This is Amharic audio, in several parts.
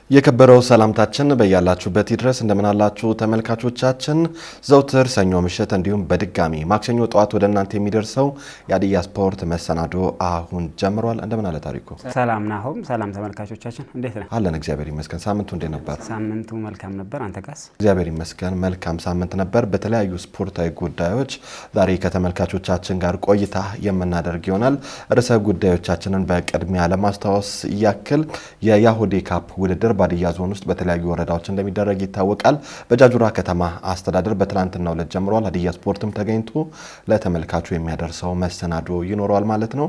የከበረው ሰላምታችን በያላችሁበት ይድረስ እንደምን አላችሁ ተመልካቾቻችን ዘውትር ሰኞ ምሽት እንዲሁም በድጋሚ ማክሰኞ ጧት ወደ እናንተ የሚደርሰው የሀዲያ ስፖርት መሰናዶ አሁን ጀምሯል። እንደምን አለ ታሪኩ? ሰላም ናሆም። ሰላም ተመልካቾቻችን እንዴት ነህ? አለን እግዚአብሔር ይመስገን። ሳምንቱ እንዴት ነበር? ሳምንቱ መልካም ነበር። አንተ ጋስ? እግዚአብሔር ይመስገን መልካም ሳምንት ነበር። በተለያዩ ስፖርታዊ ጉዳዮች ዛሬ ከተመልካቾቻችን ጋር ቆይታ የምናደርግ ይሆናል። ርዕሰ ጉዳዮቻችንን በቅድሚያ ለማስታወስ ያክል የያሆዴ ካፕ ውድድር በሀዲያ ዞን ውስጥ በተለያዩ ወረዳዎች እንደሚደረግ ይታወቃል። በጃጁራ ከተማ አስተዳደር በትላንትናው ዕለት ጀምሯል። ሀዲያ ስፖርትም ተገኝቶ ለተመልካቹ የሚያደርሰው መሰናዶ ይኖረዋል ማለት ነው።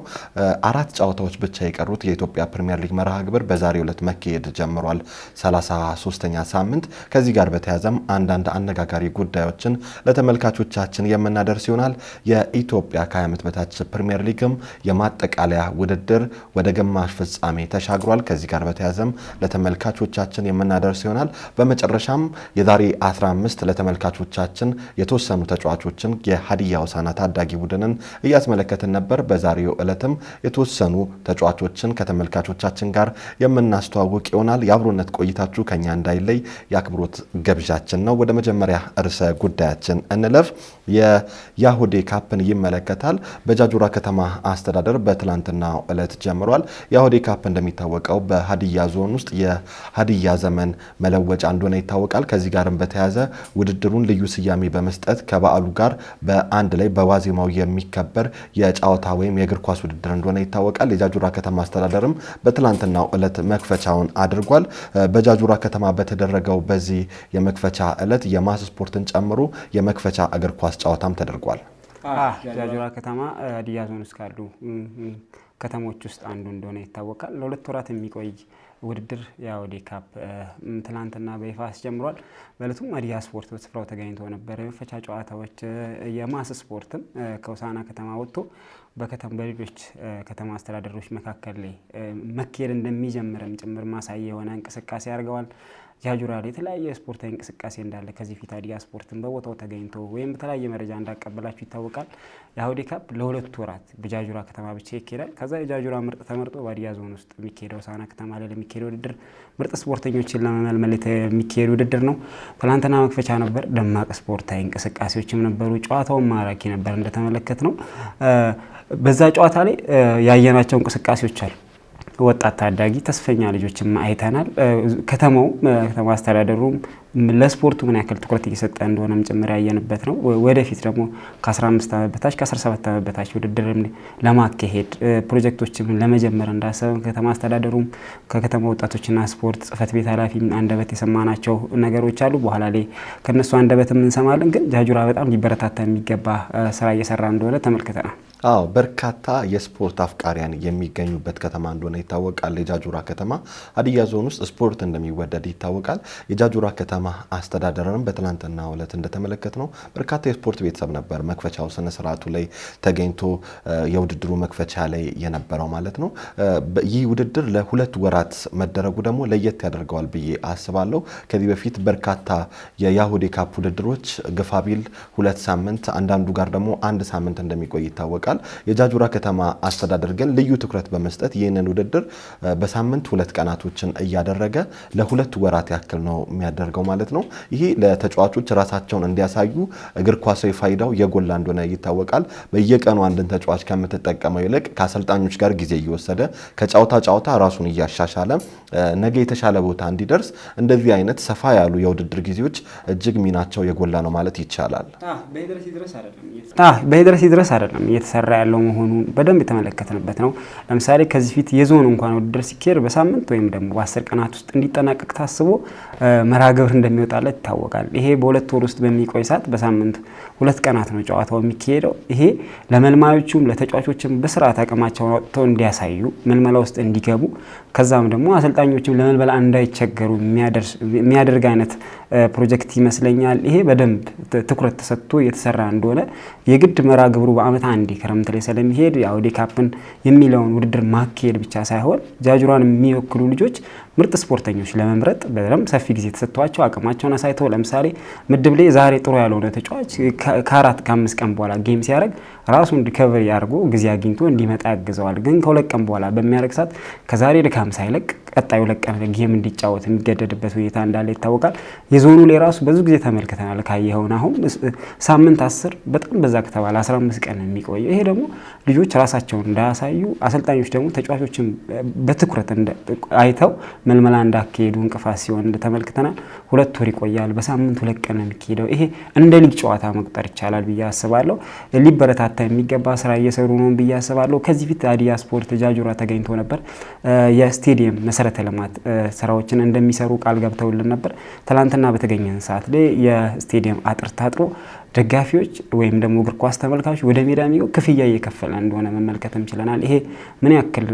4 ጨዋታዎች ብቻ የቀሩት የኢትዮጵያ ፕሪሚየር ሊግ መርሃ ግብር በዛሬው ዕለት መካሄድ ጀምሯል። 33ኛ ሳምንት ከዚህ ጋር በተያያዘም አንዳንድ አነጋጋሪ ጉዳዮችን ለተመልካቾቻችን የምናደርስ ይሆናል። የኢትዮጵያ ከ20 ዓመት በታች ፕሪሚየር ሊግም የማጠቃለያ ውድድር ወደ ግማሽ ፍጻሜ ተሻግሯል። ከዚህ ጋር በተያያዘም ለተመልካቾቻችን የምናደርስ ይሆናል። በመጨረሻም የዛሬ 15 ለተመልካቾቻችን የተወሰኑ ተጫዋቾችን የሀዲያ ሆሳዕና ታዳጊ ቡድንን እያስመለከትን ነበር። በዛሬው ዕለትም የተወሰኑ ተጫዋቾችን ከተመልካቾቻችን ጋር የምናስተዋውቅ ይሆናል። የአብሮነት ቆይታችሁ ከኛ እንዳይለይ የአክብሮት ገብዣችን ነው። ወደ መጀመሪያ ርዕሰ ጉዳያችን እንለፍ። የያሆዴ ካፕን ይመለከታል። በጃጁራ ከተማ አስተዳደር በትላንትናው ዕለት ጀምሯል። ያሆዴ ካፕ እንደሚታወቀው በሀዲያ ዞን ውስጥ የሀዲያ ዘመን መለወጫ እንደሆነ ይታወቃል። ከዚህ ጋርም በተያያዘ ውድድሩን ልዩ ስያሜ በመስጠት ከበዓሉ ጋር በአንድ ላይ በዋዜማው የሚከበር የጨዋታ ወይም የእግር ኳስ ውድድር እንደሆነ ይታወቃል። የጃጁራ ከተማ አስተዳደርም በትላንትናው ዕለት መክፈቻውን አድርጓል። በጃጁራ ከተማ በተደረገው በዚህ የመክፈቻ ዕለት የማስ ስፖርትን ጨምሮ የመክፈቻ እግር ኳስ ጨዋታም ተደርጓል። ጃጁራ ከተማ ሀዲያ ዞን ውስጥ ካሉ ከተሞች ውስጥ አንዱ እንደሆነ ይታወቃል። ለሁለት ወራት የሚቆይ ውድድር የያሆዴ ካፕ ትላንትና በይፋ አስጀምሯል። በእለቱም ሀዲያ ስፖርት በስፍራው ተገኝቶ ነበር። የመክፈቻ ጨዋታዎች የማስ ስፖርትም ከሆሳዕና ከተማ ወጥቶ በሌሎች ከተማ አስተዳደሮች መካከል ላይ መካሄድ እንደሚጀምርም ጭምር ማሳያ የሆነ እንቅስቃሴ አድርገዋል። ጃጁራ ላይ የተለያየ ስፖርታዊ እንቅስቃሴ እንዳለ ከዚህ ፊት ሀዲያ ስፖርትን በቦታው ተገኝቶ ወይም በተለያየ መረጃ እንዳቀበላችሁ ይታወቃል። የያሆዴ ካፕ ለሁለት ወራት በጃጁራ ከተማ ብቻ ይካሄዳል። ከዛ የጃጁራ ምርጥ ተመርጦ በሀዲያ ዞን ውስጥ የሚካሄደው ሆሳዕና ከተማ ላይ የሚካሄድ ውድድር ምርጥ ስፖርተኞችን ለመመልመል የሚካሄድ ውድድር ነው። ትላንትና መክፈቻ ነበር። ደማቅ ስፖርታዊ እንቅስቃሴዎችም ነበሩ። ጨዋታውን ማራኪ ነበር እንደተመለከት ነው። በዛ ጨዋታ ላይ ያየናቸው እንቅስቃሴዎች አሉ። ወጣት ታዳጊ ተስፈኛ ልጆችም አይተናል። ከተማ አስተዳደሩም ለስፖርቱ ምን ያክል ትኩረት እየሰጠ እንደሆነም ጭምር ያየንበት ነው። ወደፊት ደግሞ ከ15 ዓመት በታች ከ17 ዓመት በታች ውድድር ለማካሄድ ፕሮጀክቶችም ለመጀመር እንዳሰበ ከተማ አስተዳደሩም ከከተማ ወጣቶችና ስፖርት ጽሕፈት ቤት ኃላፊ አንደበት የሰማናቸው ነገሮች አሉ። በኋላ ላይ ከነሱ አንደበትም እንሰማለን። ግን ጃጁራ በጣም ሊበረታታ የሚገባ ስራ እየሰራ እንደሆነ ተመልክተናል። በርካታ የስፖርት አፍቃሪያን የሚገኙበት ከተማ እንደሆነ ይታወቃል። የጃጁራ ከተማ ሀዲያ ዞን ውስጥ ስፖርት እንደሚወደድ ይታወቃል። የጃጁራ ከተማ አስተዳደርንም በትላንትናው ዕለት እንደተመለከትነው በርካታ የስፖርት ቤተሰብ ነበር መክፈቻው ስነ ስርዓቱ ላይ ተገኝቶ የውድድሩ መክፈቻ ላይ የነበረው ማለት ነው። ይህ ውድድር ለሁለት ወራት መደረጉ ደግሞ ለየት ያደርገዋል ብዬ አስባለሁ። ከዚህ በፊት በርካታ የያሆዴ ካፕ ውድድሮች ግፋቢል 2 ሳምንት አንዳንዱ ጋር ደግሞ 1 ሳምንት እንደሚቆይ ይታወቃል። የጃጁራ ከተማ አስተዳደር ግን ልዩ ትኩረት በመስጠት ይህንን ውድድር በሳምንት 2 ቀናቶችን እያደረገ ለሁለት ወራት ያክል ነው የሚያደርገው ማለት ነው። ይሄ ለተጫዋቾች ራሳቸውን እንዲያሳዩ እግር ኳሳዊ ፋይዳው የጎላ እንደሆነ ይታወቃል። በየቀኑ አንድን ተጫዋች ከምትጠቀመው ይልቅ ከአሰልጣኞች ጋር ጊዜ እየወሰደ ከጨዋታ ራሱን እያሻሻለ ነገ የተሻለ ቦታ እንዲደርስ እንደዚህ አይነት ሰፋ ያሉ የውድድር ጊዜዎች እጅግ ሚናቸው የጎላ ነው ማለት ይቻላል። በሂድረስ ይድረስ አይደለም እየተሰራ ያለው መሆኑን በደንብ የተመለከትንበት ነው። ለምሳሌ ከዚህ ፊት የዞን እንኳን ውድድር ሲካሄድ በሳምንት ወይም ደግሞ በ10 ቀናት ውስጥ እንዲጠናቀቅ ታስቦ መርሃ ግብር እንደሚወጣለት ይታወቃል። ይሄ በ2 ወር ውስጥ በሚቆይ ሰዓት በሳምንት 2 ቀናት ነው ጨዋታው የሚካሄደው። ይሄ ለመልማዮቹም ለተጫዋቾችም በስርዓት አቅማቸውን አውጥተው እንዲያሳዩ መልመላ ውስጥ እንዲገቡ ከዛም ደግሞ አሰልጣኞችም ለመልመላ እንዳይቸገሩ የሚያደርግ አይነት ፕሮጀክት ይመስለኛል። ይሄ በደንብ ትኩረት ተሰጥቶ የተሰራ እንደሆነ የግድ መርሃ ግብሩ በአመት አንዴ ክረምት ላይ ስለሚሄድ የአውዴ ካፕን የሚለውን ውድድር ማካሄድ ብቻ ሳይሆን ጃጁራን የሚወክሉ ልጆች ምርጥ ስፖርተኞች ለመምረጥ በደንብ ሰፊ ጊዜ ተሰጥቷቸው አቅማቸውን አሳይተው ለምሳሌ ምድብ ላይ ዛሬ ጥሩ ያልሆነ ተጫዋች ከ4-5 ቀን በኋላ ጌም ሲያደርግ ራሱን ሪከቨሪ አድርጎ ጊዜ አግኝቶ እንዲመጣ ያግዘዋል። ግን ከ2 ቀን በኋላ በሚያደርግ ሰዓት ከዛሬ ድካም ሳይለቅ ቀጣዩ 2 ቀን ጌም እንዲጫወት የሚገደድበት ሁኔታ እንዳለ ይታወቃል። የዞኑ ላይ ራሱ ብዙ ጊዜ ተመልክተናል። ካየኸውን አሁን ሳምንት 10 በጣም በዛ ከተባለ 15 ቀን የሚቆየው ይሄ ደግሞ ልጆች ራሳቸውን እንዳያሳዩ አሰልጣኞች ደግሞ ተጫዋቾችን በትኩረት አይተው መልመላ እንዳካሄዱ እንቅፋት ሲሆን ተመልክተናል። 2 ወር ይቆያል። በሳምንት 2 ቀን የሚካሄደው ይሄ እንደ ሊግ ጨዋታ መቁጠር ይቻላል ብዬ አስባለሁ። ሊበረታታ የሚገባ ስራ እየሰሩ ነው ብዬ አስባለሁ። ከዚህ ፊት ሀዲያ ስፖርት ጃጁራ ተገኝቶ ነበር። የስቴዲየም መሰረተ ልማት ስራዎችን እንደሚሰሩ ቃል ገብተውልን ነበር። ትላንትና በተገኘን ሰዓት ላይ የስቴዲየም አጥር ታጥሮ ደጋፊዎች ወይም ደግሞ እግር ኳስ ተመልካቾች ወደ ሜዳ የሚገቡ ክፍያ እየከፈለ እንደሆነ መመልከትም ችለናል። ይሄ ምን ያክል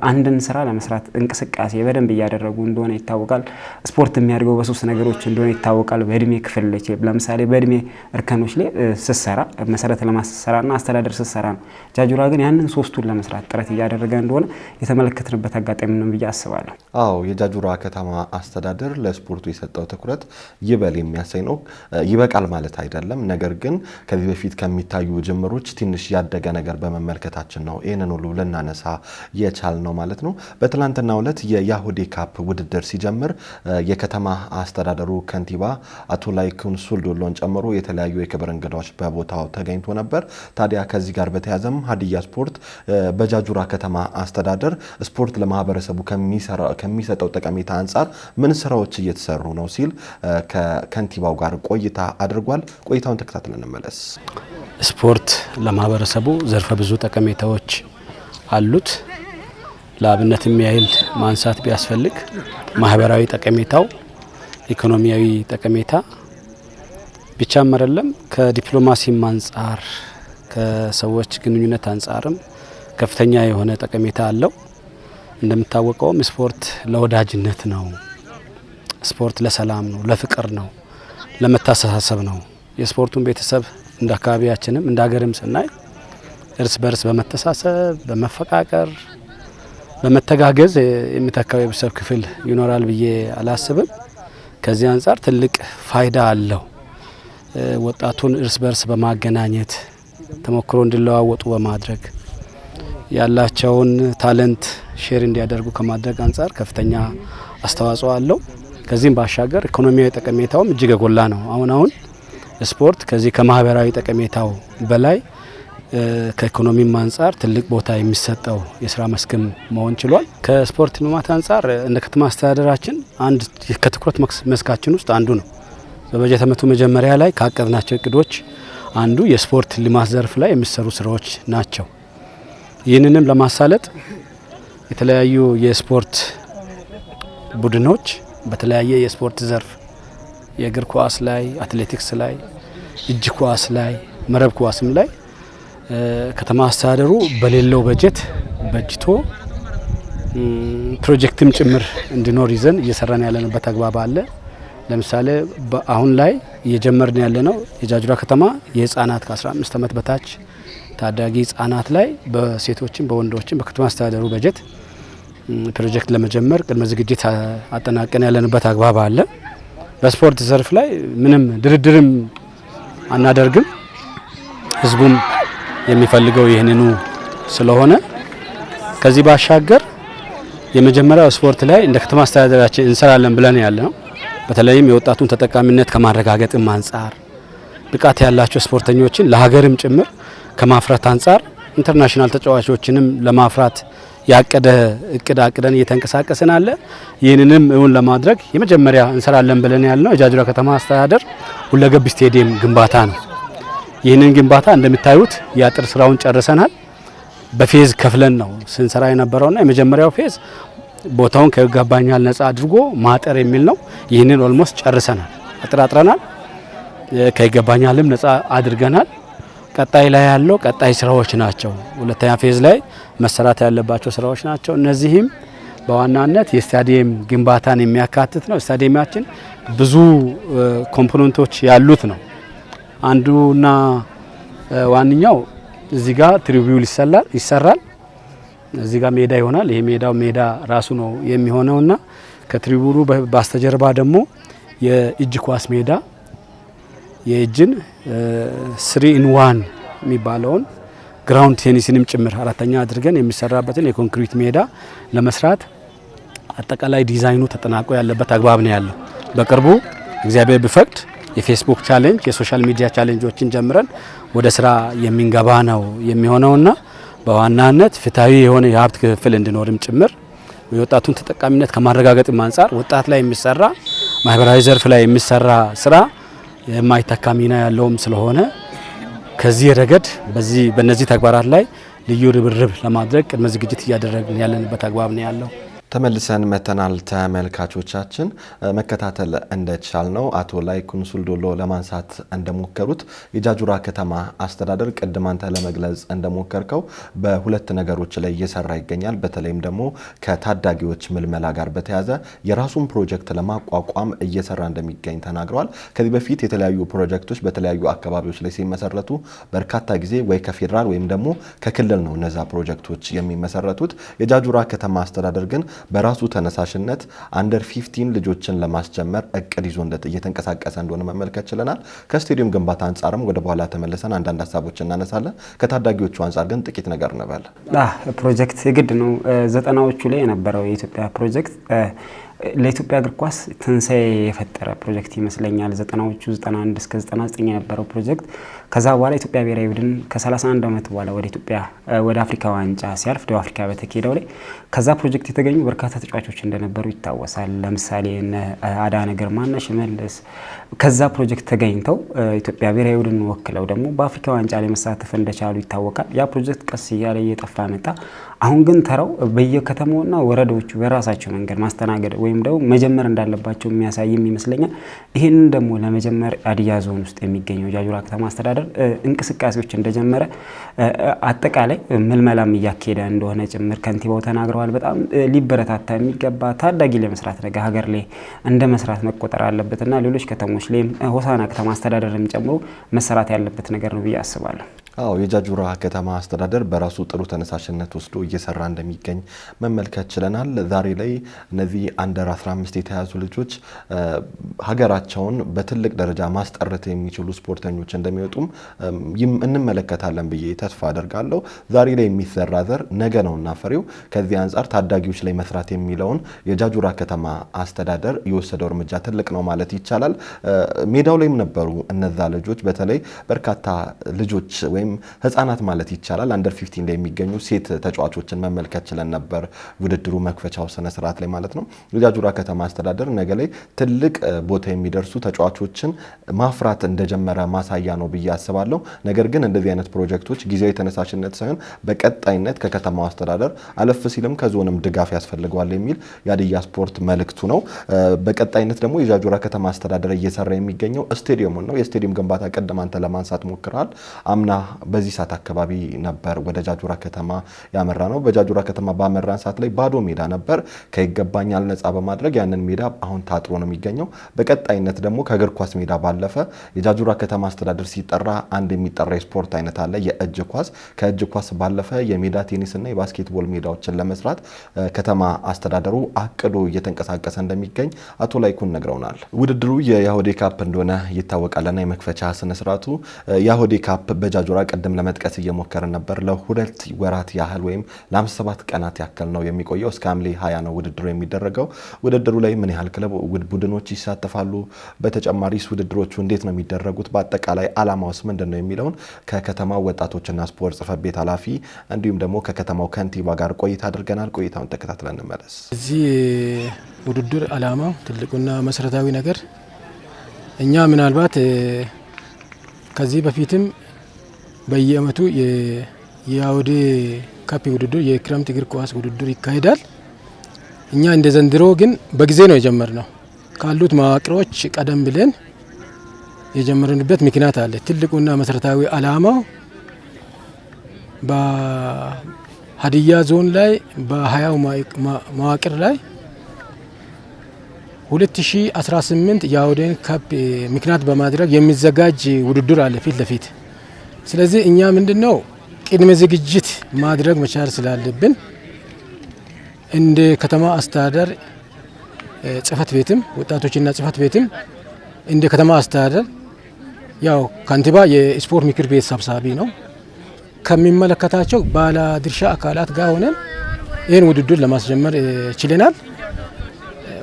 አንድን ስራ ለመስራት እንቅስቃሴ በደንብ እያደረጉ እንደሆነ ይታወቃል። ስፖርት የሚያድገው በ3 ነገሮች እንደሆነ ይታወቃል። በእድሜ ክፍል ላይ ለምሳሌ በእድሜ እርከኖች ላይ ስትሰራ መሰረተ ልማት ስትሰራና አስተዳደር ስትሰራ ነው። ጃጁራ ግን ያንን 3ቱን ለመስራት ጥረት እያደረገ እንደሆነ የተመለከትንበት አጋጣሚ ነው ብዬ አስባለሁ። አዎ የጃጁራ ከተማ አስተዳደር ለስፖርቱ የሰጠው ትኩረት ይበል የሚያሰኝ ነው። ይበቃል ማለት አይደለም። ነገር ግን ከዚህ በፊት ከሚታዩ ጅምሮች ትንሽ ያደገ ነገር በመመልከታችን ነው ይሄንን ሁሉ ልናነሳ የቻልነው ማለት ነው። በትላንትናው ዕለት የያሁዴ ካፕ ውድድር ሲጀምር የከተማ አስተዳደሩ ከንቲባ አቶ ላይኩን ሱልዶሎን ጨምሮ የተለያዩ የክብር እንግዳዎች በቦታው ተገኝቶ ነበር። ታዲያ ከዚህ ጋር በተያያዘም ሀዲያ ስፖርት በጃጁራ ከተማ አስተዳደር ስፖርት ለማህበረሰቡ ከሚሰጠው ጠቀሜታ አንጻር ምን ስራዎች እየተሰሩ ነው ሲል ከከንቲባው ጋር ቆይታ አድርጓል። ቆይታውን ተከታትለን እንመለስ። ስፖርት ለማህበረሰቡ ዘርፈ ብዙ ጠቀሜታዎች አሉት። ለአብነት የሚያህል ማንሳት ቢያስፈልግ ማህበራዊ ጠቀሜታው፣ ኢኮኖሚያዊ ጠቀሜታ ብቻም አይደለም፣ ከዲፕሎማሲም አንጻር ከሰዎች ግንኙነት አንጻርም ከፍተኛ የሆነ ጠቀሜታ አለው። እንደምታወቀውም ስፖርት ለወዳጅነት ነው። ስፖርት ለሰላም ነው፣ ለፍቅር ነው፣ ለመተሳሰብ ነው። የስፖርቱን ቤተሰብ እንደ አካባቢያችንም እንደ ሀገርም ስናይ እርስ በርስ በመተሳሰብ በመፈቃቀር በመተጋገዝ የሚተካው የቤተሰብ ክፍል ይኖራል ብዬ አላስብም። ከዚህ አንጻር ትልቅ ፋይዳ አለው። ወጣቱን እርስ በርስ በማገናኘት ተሞክሮ እንዲለዋወጡ በማድረግ ያላቸውን ታለንት ሼር እንዲያደርጉ ከማድረግ አንጻር ከፍተኛ አስተዋጽኦ አለው። ከዚህም ባሻገር ኢኮኖሚያዊ ጠቀሜታውም እጅግ የጎላ ነው። አሁን ስፖርት ከዚህ ከማህበራዊ ጠቀሜታው በላይ ከኢኮኖሚም አንጻር ትልቅ ቦታ የሚሰጠው የስራ መስክም መሆን ችሏል። ከስፖርት ልማት አንጻር እንደ ከተማ አስተዳደራችን አንድ ከትኩረት መስካችን ውስጥ አንዱ ነው። በበጀት ዓመቱ መጀመሪያ ላይ ካቀድናቸው እቅዶች አንዱ የስፖርት ልማት ዘርፍ ላይ የሚሰሩ ስራዎች ናቸው። ይህንንም ለማሳለጥ የተለያዩ የስፖርት ቡድኖች በተለያየ የስፖርት ዘርፍ የእግር ኳስ ላይ፣ አትሌቲክስ ላይ፣ እጅ ኳስ ላይ፣ መረብ ኳስም ላይ ከተማ አስተዳደሩ በሌለው በጀት በጅቶ ፕሮጀክትም ጭምር እንዲኖር ይዘን እየሰራን ያለንበት አግባብ አለ። ለምሳሌ አሁን ላይ እየጀመርን ያለነው የጃጁራ ከተማ የህፃናት ከ15 ዓመት በታች ታዳጊ ህፃናት ላይ በሴቶችም በወንዶችም በከተማ አስተዳደሩ በጀት ፕሮጀክት ለመጀመር ቅድመ ዝግጅት አጠናቀን ያለንበት አግባብ አለ። በስፖርት ዘርፍ ላይ ምንም ድርድርም አናደርግም። ህዝቡም የሚፈልገው ይህንኑ ስለሆነ ከዚህ ባሻገር የመጀመሪያው ስፖርት ላይ እንደ ከተማ አስተዳደራችን እንሰራለን ብለን ያለ ነው። በተለይም የወጣቱን ተጠቃሚነት ከማረጋገጥም አንጻር ብቃት ያላቸው ስፖርተኞችን ለሀገርም ጭምር ከማፍራት አንጻር ኢንተርናሽናል ተጫዋቾችንም ለማፍራት ያቀደ እቅድ አቅደን እየተንቀሳቀስን አለ። ይህንንም እውን ለማድረግ የመጀመሪያ እንሰራለን ብለን ያልነው የጃጁራ ከተማ አስተዳደር ሁለገብ ስቴዲየም ግንባታ ነው። ይህንን ግንባታ እንደምታዩት የአጥር ስራውን ጨርሰናል። በፌዝ ከፍለን ነው ስንሰራ የነበረውና የመጀመሪያው ፌዝ ቦታውን ከይገባኛል ነጻ አድርጎ ማጠር የሚል ነው። ይህንን ኦልሞስት ጨርሰናል፣ አጥራጥረናል፣ ከይገባኛልም ነጻ አድርገናል። ቀጣይ ላይ ያለው ቀጣይ ስራዎች ናቸው። ሁለተኛ ፌዝ ላይ መሰራት ያለባቸው ስራዎች ናቸው። እነዚህም በዋናነት የስታዲየም ግንባታን የሚያካትት ነው። ስታዲየማችን ብዙ ኮምፖነንቶች ያሉት ነው። አንዱና ዋንኛው እዚህ ጋር ትሪቢዩል ይሰራል። እዚህ ጋር ሜዳ ይሆናል። ይሄ ሜዳ ራሱ ነው የሚሆነውና ከትሪቢዩሉ በስተጀርባ ደግሞ የእጅ ኳስ ሜዳ የእጅን 3-in-1 የሚባለውን ግራውንድ ቴኒስንም ጭምር አራተኛ አድርገን የሚሰራበትን የኮንክሪት ሜዳ ለመስራት አጠቃላይ ዲዛይኑ ተጠናቆ ያለበት አግባብ ነው ያለው። በቅርቡ እግዚአብሔር ቢፈቅድ የፌስቡክ ቻሌንጅ የሶሻል ሚዲያ ቻሌንጆችን ጀምረን ወደ ስራ የሚንገባ ነው የሚሆነውና በዋናነት ፍትሃዊ የሆነ የሀብት ክፍፍል እንዲኖርም ጭምር የወጣቱን ተጠቃሚነት ከማረጋገጥም አንጻር ወጣት ላይ የሚሰራ ማህበራዊ ዘርፍ ላይ የሚሰራ ስራ የማይተካ ሚና ያለውም ስለሆነ ከዚህ ረገድ በነዚህ ተግባራት ላይ ልዩ ርብርብ ለማድረግ ቅድመ ዝግጅት እያደረግን ያለንበት አግባብ ነው ያለው። ተመልሰን መተናል። ተመልካቾቻችን መከታተል እንደቻልነው አቶ ላይኩን ሱልዶሎ ለማንሳት እንደሞከሩት የጃጁራ ከተማ አስተዳደር ቅድም አንተ ለመግለጽ እንደሞከርከው በሁለት ነገሮች ላይ እየሰራ ይገኛል። በተለይም ደግሞ ከታዳጊዎች ምልመላ ጋር በተያያዘ የራሱን ፕሮጀክት ለማቋቋም እየሰራ እንደሚገኝ ተናግረዋል። ከዚህ በፊት የተለያዩ ፕሮጀክቶች በተለያዩ አካባቢዎች ላይ ሲመሰረቱ በርካታ ጊዜ ወይ ከፌዴራል ወይም ደግሞ ከክልል ነው እነዛ ፕሮጀክቶች የሚመሰረቱት። የጃጁራ ከተማ አስተዳደር ግን በራሱ ተነሳሽነት አንደር 15 ልጆችን ለማስጀመር እቅድ ይዞ እየተንቀሳቀሰ እንደሆነ መመልከት ችለናል። ከስቴዲየም ግንባታ አንጻርም ወደ በኋላ ተመልሰን አንዳንድ ሀሳቦች እናነሳለን። ከታዳጊዎቹ አንጻር ግን ጥቂት ነገር እንበል። ፕሮጀክት የግድ ነው። 90ዎቹ ላይ የነበረው የኢትዮጵያ ፕሮጀክት ለኢትዮጵያ እግር ኳስ ትንሳኤ የፈጠረ ፕሮጀክት ይመስለኛል። 90ዎቹ 91 እስከ 99 የነበረው ፕሮጀክት ከዛ በኋላ ኢትዮጵያ ብሔራዊ ቡድን ከ31 ዓመት በኋላ ወደ አፍሪካ ዋንጫ ሲያልፍ ደቡብ አፍሪካ በተካሄደው ላይ ከዛ ፕሮጀክት የተገኙ በርካታ ተጫዋቾች እንደነበሩ ይታወሳል። ለምሳሌ አዳነ ግርማና ሽመልስ ከዛ ፕሮጀክት ተገኝተው ኢትዮጵያ ብሔራዊ ቡድን ወክለው ደግሞ በአፍሪካ ዋንጫ ላይ መሳተፍ እንደቻሉ ይታወቃል። ያ ፕሮጀክት ቀስ እያለ እየጠፋ መጣ። አሁን ግን ተራው በየከተማውና ወረዳዎቹ በራሳቸው መንገድ ማስተናገድ ወይም ደግሞ መጀመር እንዳለባቸው የሚያሳይም ይመስለኛል። ይህንን ደግሞ ለመጀመር ሀዲያ ዞን ውስጥ የሚገኘው ጃጁራ ከተማ አስተዳደር እንቅስቃሴዎች እንደጀመረ አጠቃላይ ምልመላም እያካሄደ እንደሆነ ጭምር ከንቲባው ተናግረዋል። በጣም ሊበረታታ የሚገባ ታዳጊ ለመስራት ነገር ሀገር ላይ እንደ መስራት መቆጠር አለበትና ሌሎች ከተሞች ላይም ሆሳና ከተማ አስተዳደርም ጨምሮ መሰራት ያለበት ነገር ነው ብዬ አስባለሁ። አዎ የጃጁራ ከተማ አስተዳደር በራሱ ጥሩ ተነሳሽነት ወስዶ እየሰራ እንደሚገኝ መመልከት ችለናል። ዛሬ ላይ እነዚህ አንደር 15 የተያዙ ልጆች ሀገራቸውን በትልቅ ደረጃ ማስጠረት የሚችሉ ስፖርተኞች እንደሚወጡም እንመለከታለን ብዬ ተስፋ አደርጋለሁ። ዛሬ ላይ የሚዘራ ዘር ነገ ነውና ፍሬው። ከዚህ አንጻር ታዳጊዎች ላይ መስራት የሚለውን የጃጁራ ከተማ አስተዳደር የወሰደው እርምጃ ትልቅ ነው ማለት ይቻላል። ሜዳው ላይም ነበሩ እነዛ ልጆች በተለይ በርካታ ልጆች ወይም ህፃናት ማለት ይቻላል አንደር 15 ላይ የሚገኙ ሴት ተጫዋቾችን መመልከት ችለን ነበር። ውድድሩ መክፈቻው ስነ ስርዓት ላይ ማለት ነው። የጃጁራ ከተማ አስተዳደር ነገ ላይ ትልቅ ቦታ የሚደርሱ ተጫዋቾችን ማፍራት እንደጀመረ ማሳያ ነው ብዬ አስባለሁ። ነገር ግን እንደዚህ አይነት ፕሮጀክቶች ጊዜያዊ ተነሳሽነት ሳይሆን በቀጣይነት ከከተማው አስተዳደር አለፍ ሲልም ከዞንም ድጋፍ ያስፈልገዋል የሚል የሀዲያ ስፖርት መልእክቱ ነው። በቀጣይነት ደግሞ የጃጁራ ከተማ አስተዳደር እየሰራ የሚገኘው ስቴዲየሙን ነው። የስቴዲየም ግንባታ ቀደም አንተ ለማንሳት ሞክራል። አምና በዚህ ሰዓት አካባቢ ነበር ወደ ጃጁራ ከተማ ያመራ ነው። በጃጁራ ከተማ ባመራን ሰዓት ላይ ባዶ ሜዳ ነበር። ከይገባኛል ነፃ በማድረግ ያንን ሜዳ አሁን ታጥሮ ነው የሚገኘው። በቀጣይነት ደግሞ ከእግር ኳስ ሜዳ ባለፈ የጃጁራ ከተማ አስተዳደር ሲጠራ አንድ የሚጠራ የስፖርት አይነት አለ፣ የእጅ ኳስ። ከእጅ ኳስ ባለፈ የሜዳ ቴኒስና የባስኬትቦል ሜዳዎችን ለመስራት ከተማ አስተዳደሩ አቅዶ እየተንቀሳቀሰ እንደሚገኝ አቶ ላይኩን ነግረውናል። ውድድሩ የያሆዴ ካፕ እንደሆነ ይታወቃልና የመክፈቻ ስነ ስርዓቱ ያሆዴ ካፕ በጃጁራ ቀደም ለመጥቀስ እየሞከርን ነበር። ለሁለት ወራት ያህል ወይም ለ57 ቀናት ያክል ነው የሚቆየው። እስከ ሐምሌ 20 ነው ውድድሩ የሚደረገው። ውድድሩ ላይ ምን ያህል ክለብ ቡድኖች ይሳተፋሉ? በተጨማሪስ ውድድሮቹ እንዴት ነው የሚደረጉት? በአጠቃላይ አላማውስ ምንድነው የሚለውን ከከተማው ወጣቶችና ስፖርት ጽሕፈት ቤት ኃላፊ እንዲሁም ደግሞ ከከተማው ከንቲባ ጋር ቆይታ አድርገናል። ቆይታውን ተከታትለን እንመለስ። እዚህ ውድድር አላማው ትልቁና መሰረታዊ ነገር እኛ ምናልባት ከዚህ በፊትም በየአመቱ የያሆዴ ካፕ ውድድር የክረምት እግር ኳስ ውድድር ይካሄዳል። እኛ እንደ ዘንድሮ ግን በጊዜ ነው የጀመርነው። ካሉት መዋቅሮች ቀደም ብለን የጀመርንበት ምክንያት አለ። ትልቁና መሰረታዊ አላማው ሀዲያ ዞን ላይ በ20 መዋቅር ላይ 2018 የአውዴን ካፕ ምክንያት በማድረግ የሚዘጋጅ ውድድር አለ ፊት ለፊት። ስለዚህ እኛ ምንድነው ቅድመ ዝግጅት ማድረግ መቻል ስላለብን እንደ ከተማ አስተዳደር ጽህፈት ቤትም ወጣቶችና ጽህፈት ቤትም እንደ ከተማ አስተዳደር ያው ካንቲባ የስፖርት ምክር ቤት ሰብሳቢ ነው ከሚመለከታቸው ባለድርሻ አካላት ጋር ሆነን ይህን ውድድር ለማስጀመር ችለናል።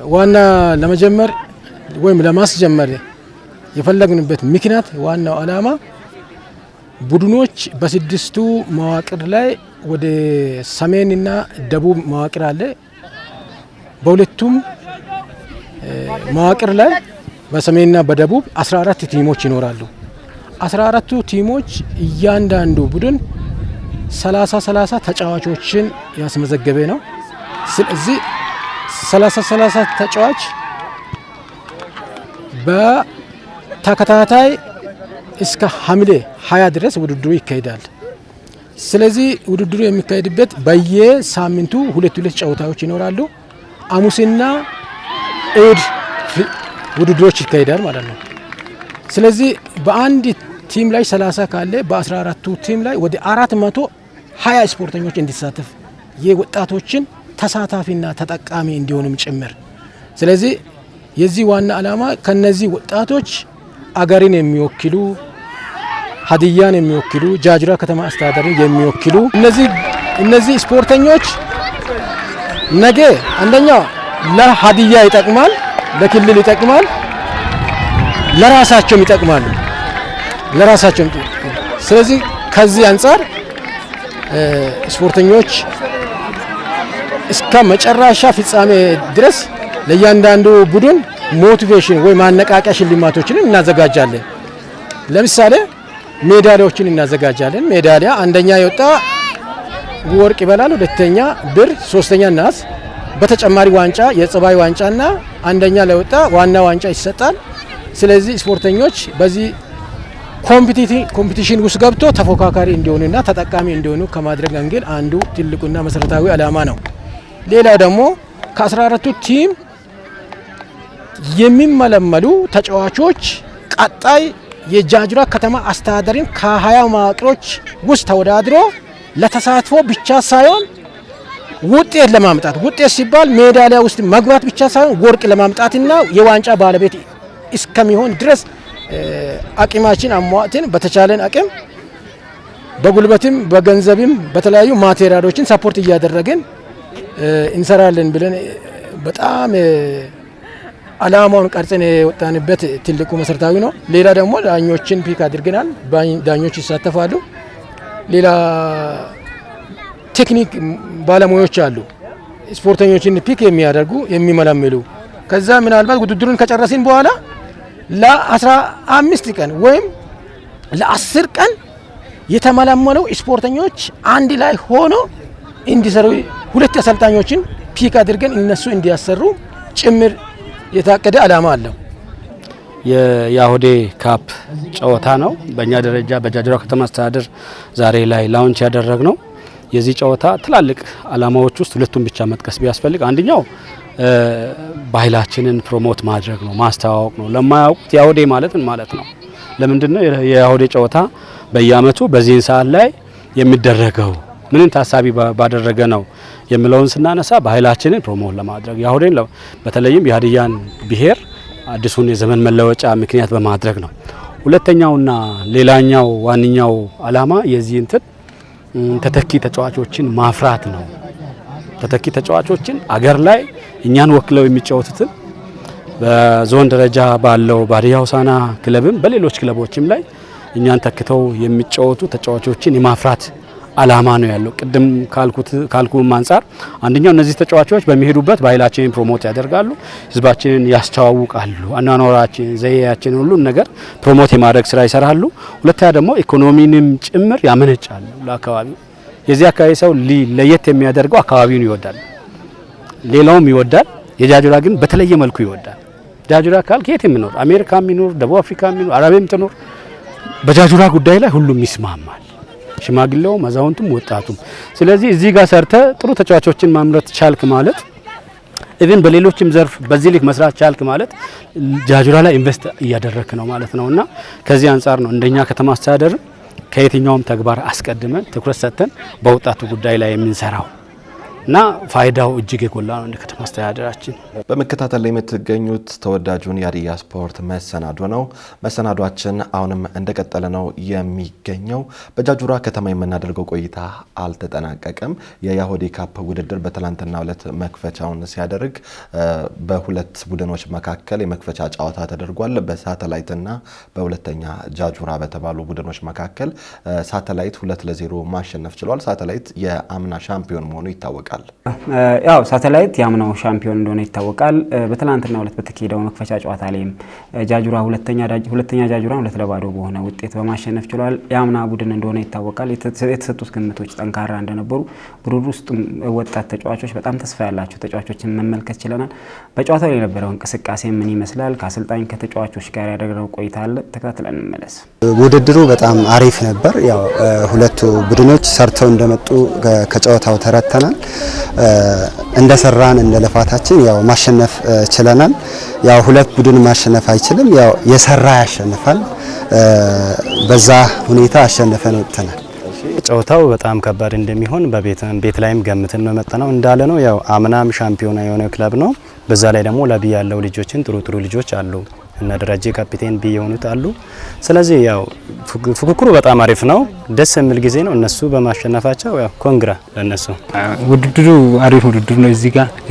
ዋና ለመጀመር ወይም ለማስጀመር የፈለግንበት ምክንያት ዋናው ዓላማ ቡድኖች በስድስቱ መዋቅር ላይ ወደ ሰሜንና ደቡብ መዋቅር አለ። በሁለቱም መዋቅር ላይ በሰሜንና በደቡብ 14 ቲሞች ይኖራሉ። 14ቱ ቲሞች እያንዳንዱ ቡድን 30 ተጫዋቾችን ያስመዘገበ ነው። ስለዚህ 30 ተጫዋች በተከታታይ እስከ ሐምሌ 20 ድረስ ውድድሩ ይካሄዳል። ስለዚህ ውድድሩ የሚካሄድበት በየሳምንቱ ሁለት ጨዋታዎች ይኖራሉ። ሐሙስና እሁድ ውድድሮች ይካሄዳል ማለት ነው። ስለዚህ በአንድ ቲም ላይ 30 ካለ በ14ቱ ቲም ላይ ወደ 420 ስፖርተኞች እንዲሳተፍ የወጣቶችን ተሳታፊና ተጠቃሚ እንዲሆኑም ጭምር። ስለዚህ የዚህ ዋና ዓላማ ከነዚህ ወጣቶች አገርን የሚወክሉ ሀዲያን የሚወክሉ ጃጅራ ከተማ አስተዳደርን የሚወክሉ እነዚህ ስፖርተኞች ነገ አንደኛ ለሀዲያ ይጠቅማል፣ ለክልል ይጠቅማል፣ ለራሳቸውም ይጠቅማሉ። ስለዚህ ከዚህ አንጻር ስፖርተኞች እስከ መጨረሻ ፍጻሜ ድረስ ለእያንዳንዱ ቡድን ሞቲቬሽን ወይ ማነቃቂያ ሽልማቶችን እናዘጋጃለን። ለምሳሌ ሜዳሊያዎችን እናዘጋጃለን። ሜዳሊያ አንደኛ የወጣ ወርቅ ይበላል፣ ሁለተኛ ብር፣ ሶስተኛ ናስ፣ በተጨማሪ ዋንጫ የጸባይ ዋንጫና አንደኛ ለወጣ ዋና ዋንጫ ይሰጣል። ስለዚህ ስፖርተኞች በዚህ ኮምፒቲሽን ውስጥ ገብቶ ተፎካካሪ እንዲሆኑና ተጠቃሚ እንዲሆኑ ከማድረግ አንግል አንዱ ትልቁና መሰረታዊ ዓላማ ነው። ሌላው ደግሞ ከ14ቱ ቲም የሚመለመሉ ተጫዋቾች ቀጣይ የጃጅራ ከተማ አስተዳደርን ከ20 መዋቅሮች ውስጥ ተወዳድሮ ለተሳትፎ ብቻ ሳይሆን ውጤት ለማምጣት ውጤት ሲባል ሜዳሊያ ውስጥ መግባት ብቻ ሳይሆን ወርቅ ለማምጣትና የዋንጫ ባለቤት እስከሚሆን ድረስ አቅማችን አሟጥን በተቻለን አቅም በጉልበትም በገንዘብም በተለያዩ ማቴሪያሎችን ሰፖርት እያደረግን እንሰራለን ብለን በጣም ዓላማውን ቀርጸን የወጣንበት ትልቁ መሰረታዊ ነው። ሌላ ደግሞ ዳኞችን ፒክ አድርገናል። ዳኞች ይሳተፋሉ። ሌላ ቴክኒክ ባለሙያዎች አሉ፣ ስፖርተኞችን ፒክ የሚያደርጉ የሚመለምሉ። ከዛ ምናልባት ውድድሩን ከጨረስን በኋላ ለ15 ቀን ወይም ለ10 ቀን የተመለመለው ስፖርተኞች አንድ ላይ ሆኖ እንዲሰሩ ሁለት አሰልጣኞችን ፒክ አድርገን እነሱ እንዲያሰሩ ጭምር የታቀደ ዓላማ አለው። የአሁዴ ካፕ ጨዋታ ነው። በእኛ ደረጃ በጃጅራ ከተማ አስተዳደር ዛሬ ላይ ላውንች ያደረግነው የዚህ ጨዋታ ትላልቅ ዓላማዎች ውስጥ ሁለቱን ብቻ መጥቀስ ቢያስፈልግ አንደኛው ባህላችንን ፕሮሞት ማድረግ ነው፣ ማስተዋወቅ ነው። ለማያውቁት የአሁዴ ማለት ምን ማለት ነው፣ ለምንድነው የአሁዴ ጨዋታ በየአመቱ በዚህን ሰዓት ላይ የሚደረገው ምንን ታሳቢ ባደረገ ነው የሚለውን ስናነሳ ባህላችንን ፕሮሞት ለማድረግ የአሁዴን በተለይም የሀዲያን ብሔር አዲሱን የዘመን መለወጫ ምክንያት በማድረግ ነው። ሁለተኛውና ሌላኛው ዋንኛው ዓላማ የዚህ ተተኪ ተጫዋቾችን ማፍራት ነው። ተተኪ ተጫዋቾችን አገር ላይ እኛን ወክለው የሚጫወቱትን በዞን ደረጃ ባለው በሀዲያ ሆሳዕና ክለብም በሌሎች ክለቦችም ላይ እኛን ተክተው የሚጫወቱ ተጫዋቾችን የማፍራት ዓላማ ነው ያለው። ቅድም ካልኩም አንፃር አንደኛው እነዚህ ተጫዋቾች በሚሄዱበት ባህላችንን ፕሮሞት ያደርጋሉ፣ ህዝባችንን ያስተዋውቃሉ፣ አኗኗራችን ዘዬያችንን ሁሉም ነገር ፕሮሞት የማድረግ ስራ ይሰራሉ። ሁለተኛ ደግሞ ኢኮኖሚንም ጭምር ያመነጫሉ ለአካባቢው። የዚህ አካባቢ ሰው ለየት የሚያደርገው አካባቢውን ይወዳል፣ ሌላውም ይወዳል። የጃጅራ ግን በተለየ መልኩ ይወዳል። ጃጅራ ካል ከየት የሚኖር አሜሪካ የሚኖር ደቡብ አፍሪካ የሚኖር አረብም ትኖር በጃጅራ ጉዳይ ላይ ሁሉም ይስማማል። ሽማግሌውም፣ አዛውንቱም፣ ወጣቱም። ስለዚህ እዚህ ጋር ሰርተ ጥሩ ተጫዋቾችን ማምረት ቻልክ ማለት ኢቭን በሌሎችም ዘርፍ በዚህ ልክ መስራት ቻልክ ማለት ጃጁራ ላይ ኢንቨስት እያደረክ ነው ማለት ነውና ከዚህ አንጻር ነው እንደኛ ከተማ አስተዳደር ከየትኛውም ተግባር አስቀድመን ትኩረት ሰጥተን በወጣቱ ጉዳይ ላይ የምንሰራው እና ፋይዳው እጅግ የጎላ ነው እንደ ከተማ አስተዳደራችን። በመከታተል ላይ የምትገኙት ተወዳጁን የሀዲያ ስፖርት መሰናዶ ነው። መሰናዷችን አሁንም እንደቀጠለ ነው የሚገኘው። በጃጁራ ከተማ የምናደርገው ቆይታ አልተጠናቀቀም። የያሆዴ ካፕ ውድድር በትላንትናው ዕለት መክፈቻውን ሲያደርግ በሁለት ቡድኖች መካከል የመክፈቻ ጨዋታ ተደርጓል። በሳተላይትና በሁለተኛ ጃጁራ በተባሉ ቡድኖች መካከል ሳተላይት 2-0 ማሸነፍ ችሏል። ሳተላይት የአምና ሻምፒዮን መሆኑ ይታወቃል። ያው ሳተላይት ያምናው ሻምፒዮን እንደሆነ ይታወቃል። በትላንትናው ዕለት በተካሄደው መክፈቻ ጨዋታ ላይም ጃጁራ ሁለተኛ ጃጁራን 2-0 በሆነ ውጤት በማሸነፍ ችሏል። ያምና ቡድን እንደሆነ ይታወቃል። የተሰጡት ግምቶች ጠንካራ እንደነበሩ ቡድኑ ውስጥ ወጣት ተጫዋቾች በጣም ተስፋ ያላቸው ተጫዋቾችን መመልከት ችለናል። በጨዋታው ላይ የነበረው እንቅስቃሴ ምን ይመስላል? ከአሰልጣኝ ከተጫዋቾች ጋር ያደረገው ቆይታ አለ። ተከታትለን እንመለስ። ውድድሩ በጣም አሪፍ ነበር። ያው ሁለቱ ቡድኖች ሰርተው እንደመጡ ከጨዋታው ተረተናል። እንደሰራን እንደለፋታችን ያው ማሸነፍ ችለናል። ያው ሁለት ቡድን ማሸነፍ አይችልም፣ ያው የሰራ ያሸንፋል። በዛ ሁኔታ አሸነፈን ወጥተናል። ጨዋታው በጣም ከባድ እንደሚሆን ቤት ላይም ገምተን ነው መጣነው እንዳለ ነው። ያው አምናም ሻምፒዮና የሆነ ክለብ ነው። በዛ ላይ ደግሞ ለቢ ያለው ልጆችን ጥሩ ልጆች አሉ እና ደረጃ ካፒቴን ቢ የሆኑት አሉ። ስለዚህ ያው ፉክክሩ በጣም አሪፍ ነው። ደስ የሚል ጊዜ ነው እነሱ በማሸነፋቸው። ያው ኮንግራ ለነሱ። ውድድሩ አሪፍ ውድድር ነው።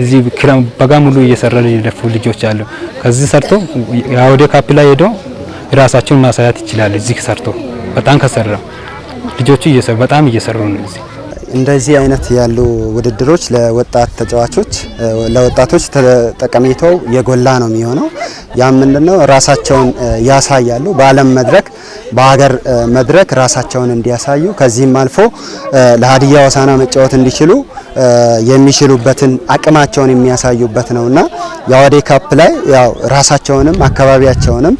እዚህ ክረም በጋ ሙሉ እየሰራ የለፉ ልጆች አሉ። ከዚህ ሰርቶ ያወደ ካፕ ላይ ሄዶ ራሳቸውን ማሳያት ይችላል። እዚህ ሰርቶ በጣም ከሰራ ልጆቹ በጣም እየሰሩ ነው። እንደዚህ አይነት ያሉ ውድድሮች ለወጣት ተጫዋቾች ለወጣቶች ጠቀሜታው የጎላ ነው የሚሆነው። ያ ምንድነው ራሳቸውን ያሳያሉ በዓለም መድረክ በሀገር መድረክ ራሳቸውን እንዲያሳዩ ከዚህም አልፎ ለሀዲያ ሆሳዕና መጫወት እንዲችሉ የሚችሉበትን አቅማቸውን የሚያሳዩበት ነውና የአዋዴ ካፕ ላይ ያው ራሳቸውንም አካባቢያቸውንም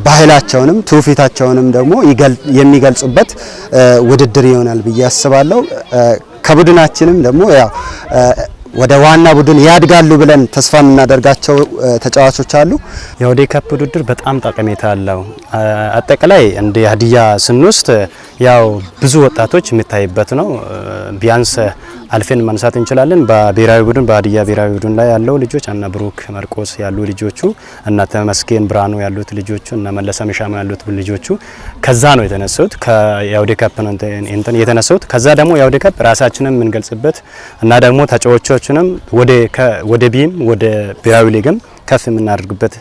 ባህላቸውንም ትውፊታቸውንም ደግሞ የሚገልጹበት ውድድር ይሆናል ብዬ አስባለሁ። ከቡድናችንም ደግሞ ያው ወደ ዋና ቡድን ያድጋሉ ብለን ተስፋ የምናደርጋቸው ተጫዋቾች አሉ። የአዋዴ ካፕ ውድድር በጣም ጠቀሜታ አለው። አጠቃላይ እንደ ሀዲያ ስንወስድ ያው ብዙ ወጣቶች የሚታይበት ነው። ቢያንስ አልፈን ማንሳት እንችላለን። በብሔራዊ ቡድን በሀዲያ ብሔራዊ ቡድን ላይ ያለው ልጆች እና ብሩክ መርቆስ ያሉ ልጆቹ እና ተመስገን ብራኑ ያሉት ልጆቹ እና መለሰ መሻማ ያሉት ልጆቹ ከዛ ነው የተነሱት። ከአዋዴ ካፕ ነው የተነሱት። ከዛ ደግሞ የአዋዴ ካፕ ራሳችንን የምንገልጽበት እና ደግሞ ተጫዋቾችንም ወደ ቢም ወደ ብሔራዊ ሊግም ከፍ የምናደርግበት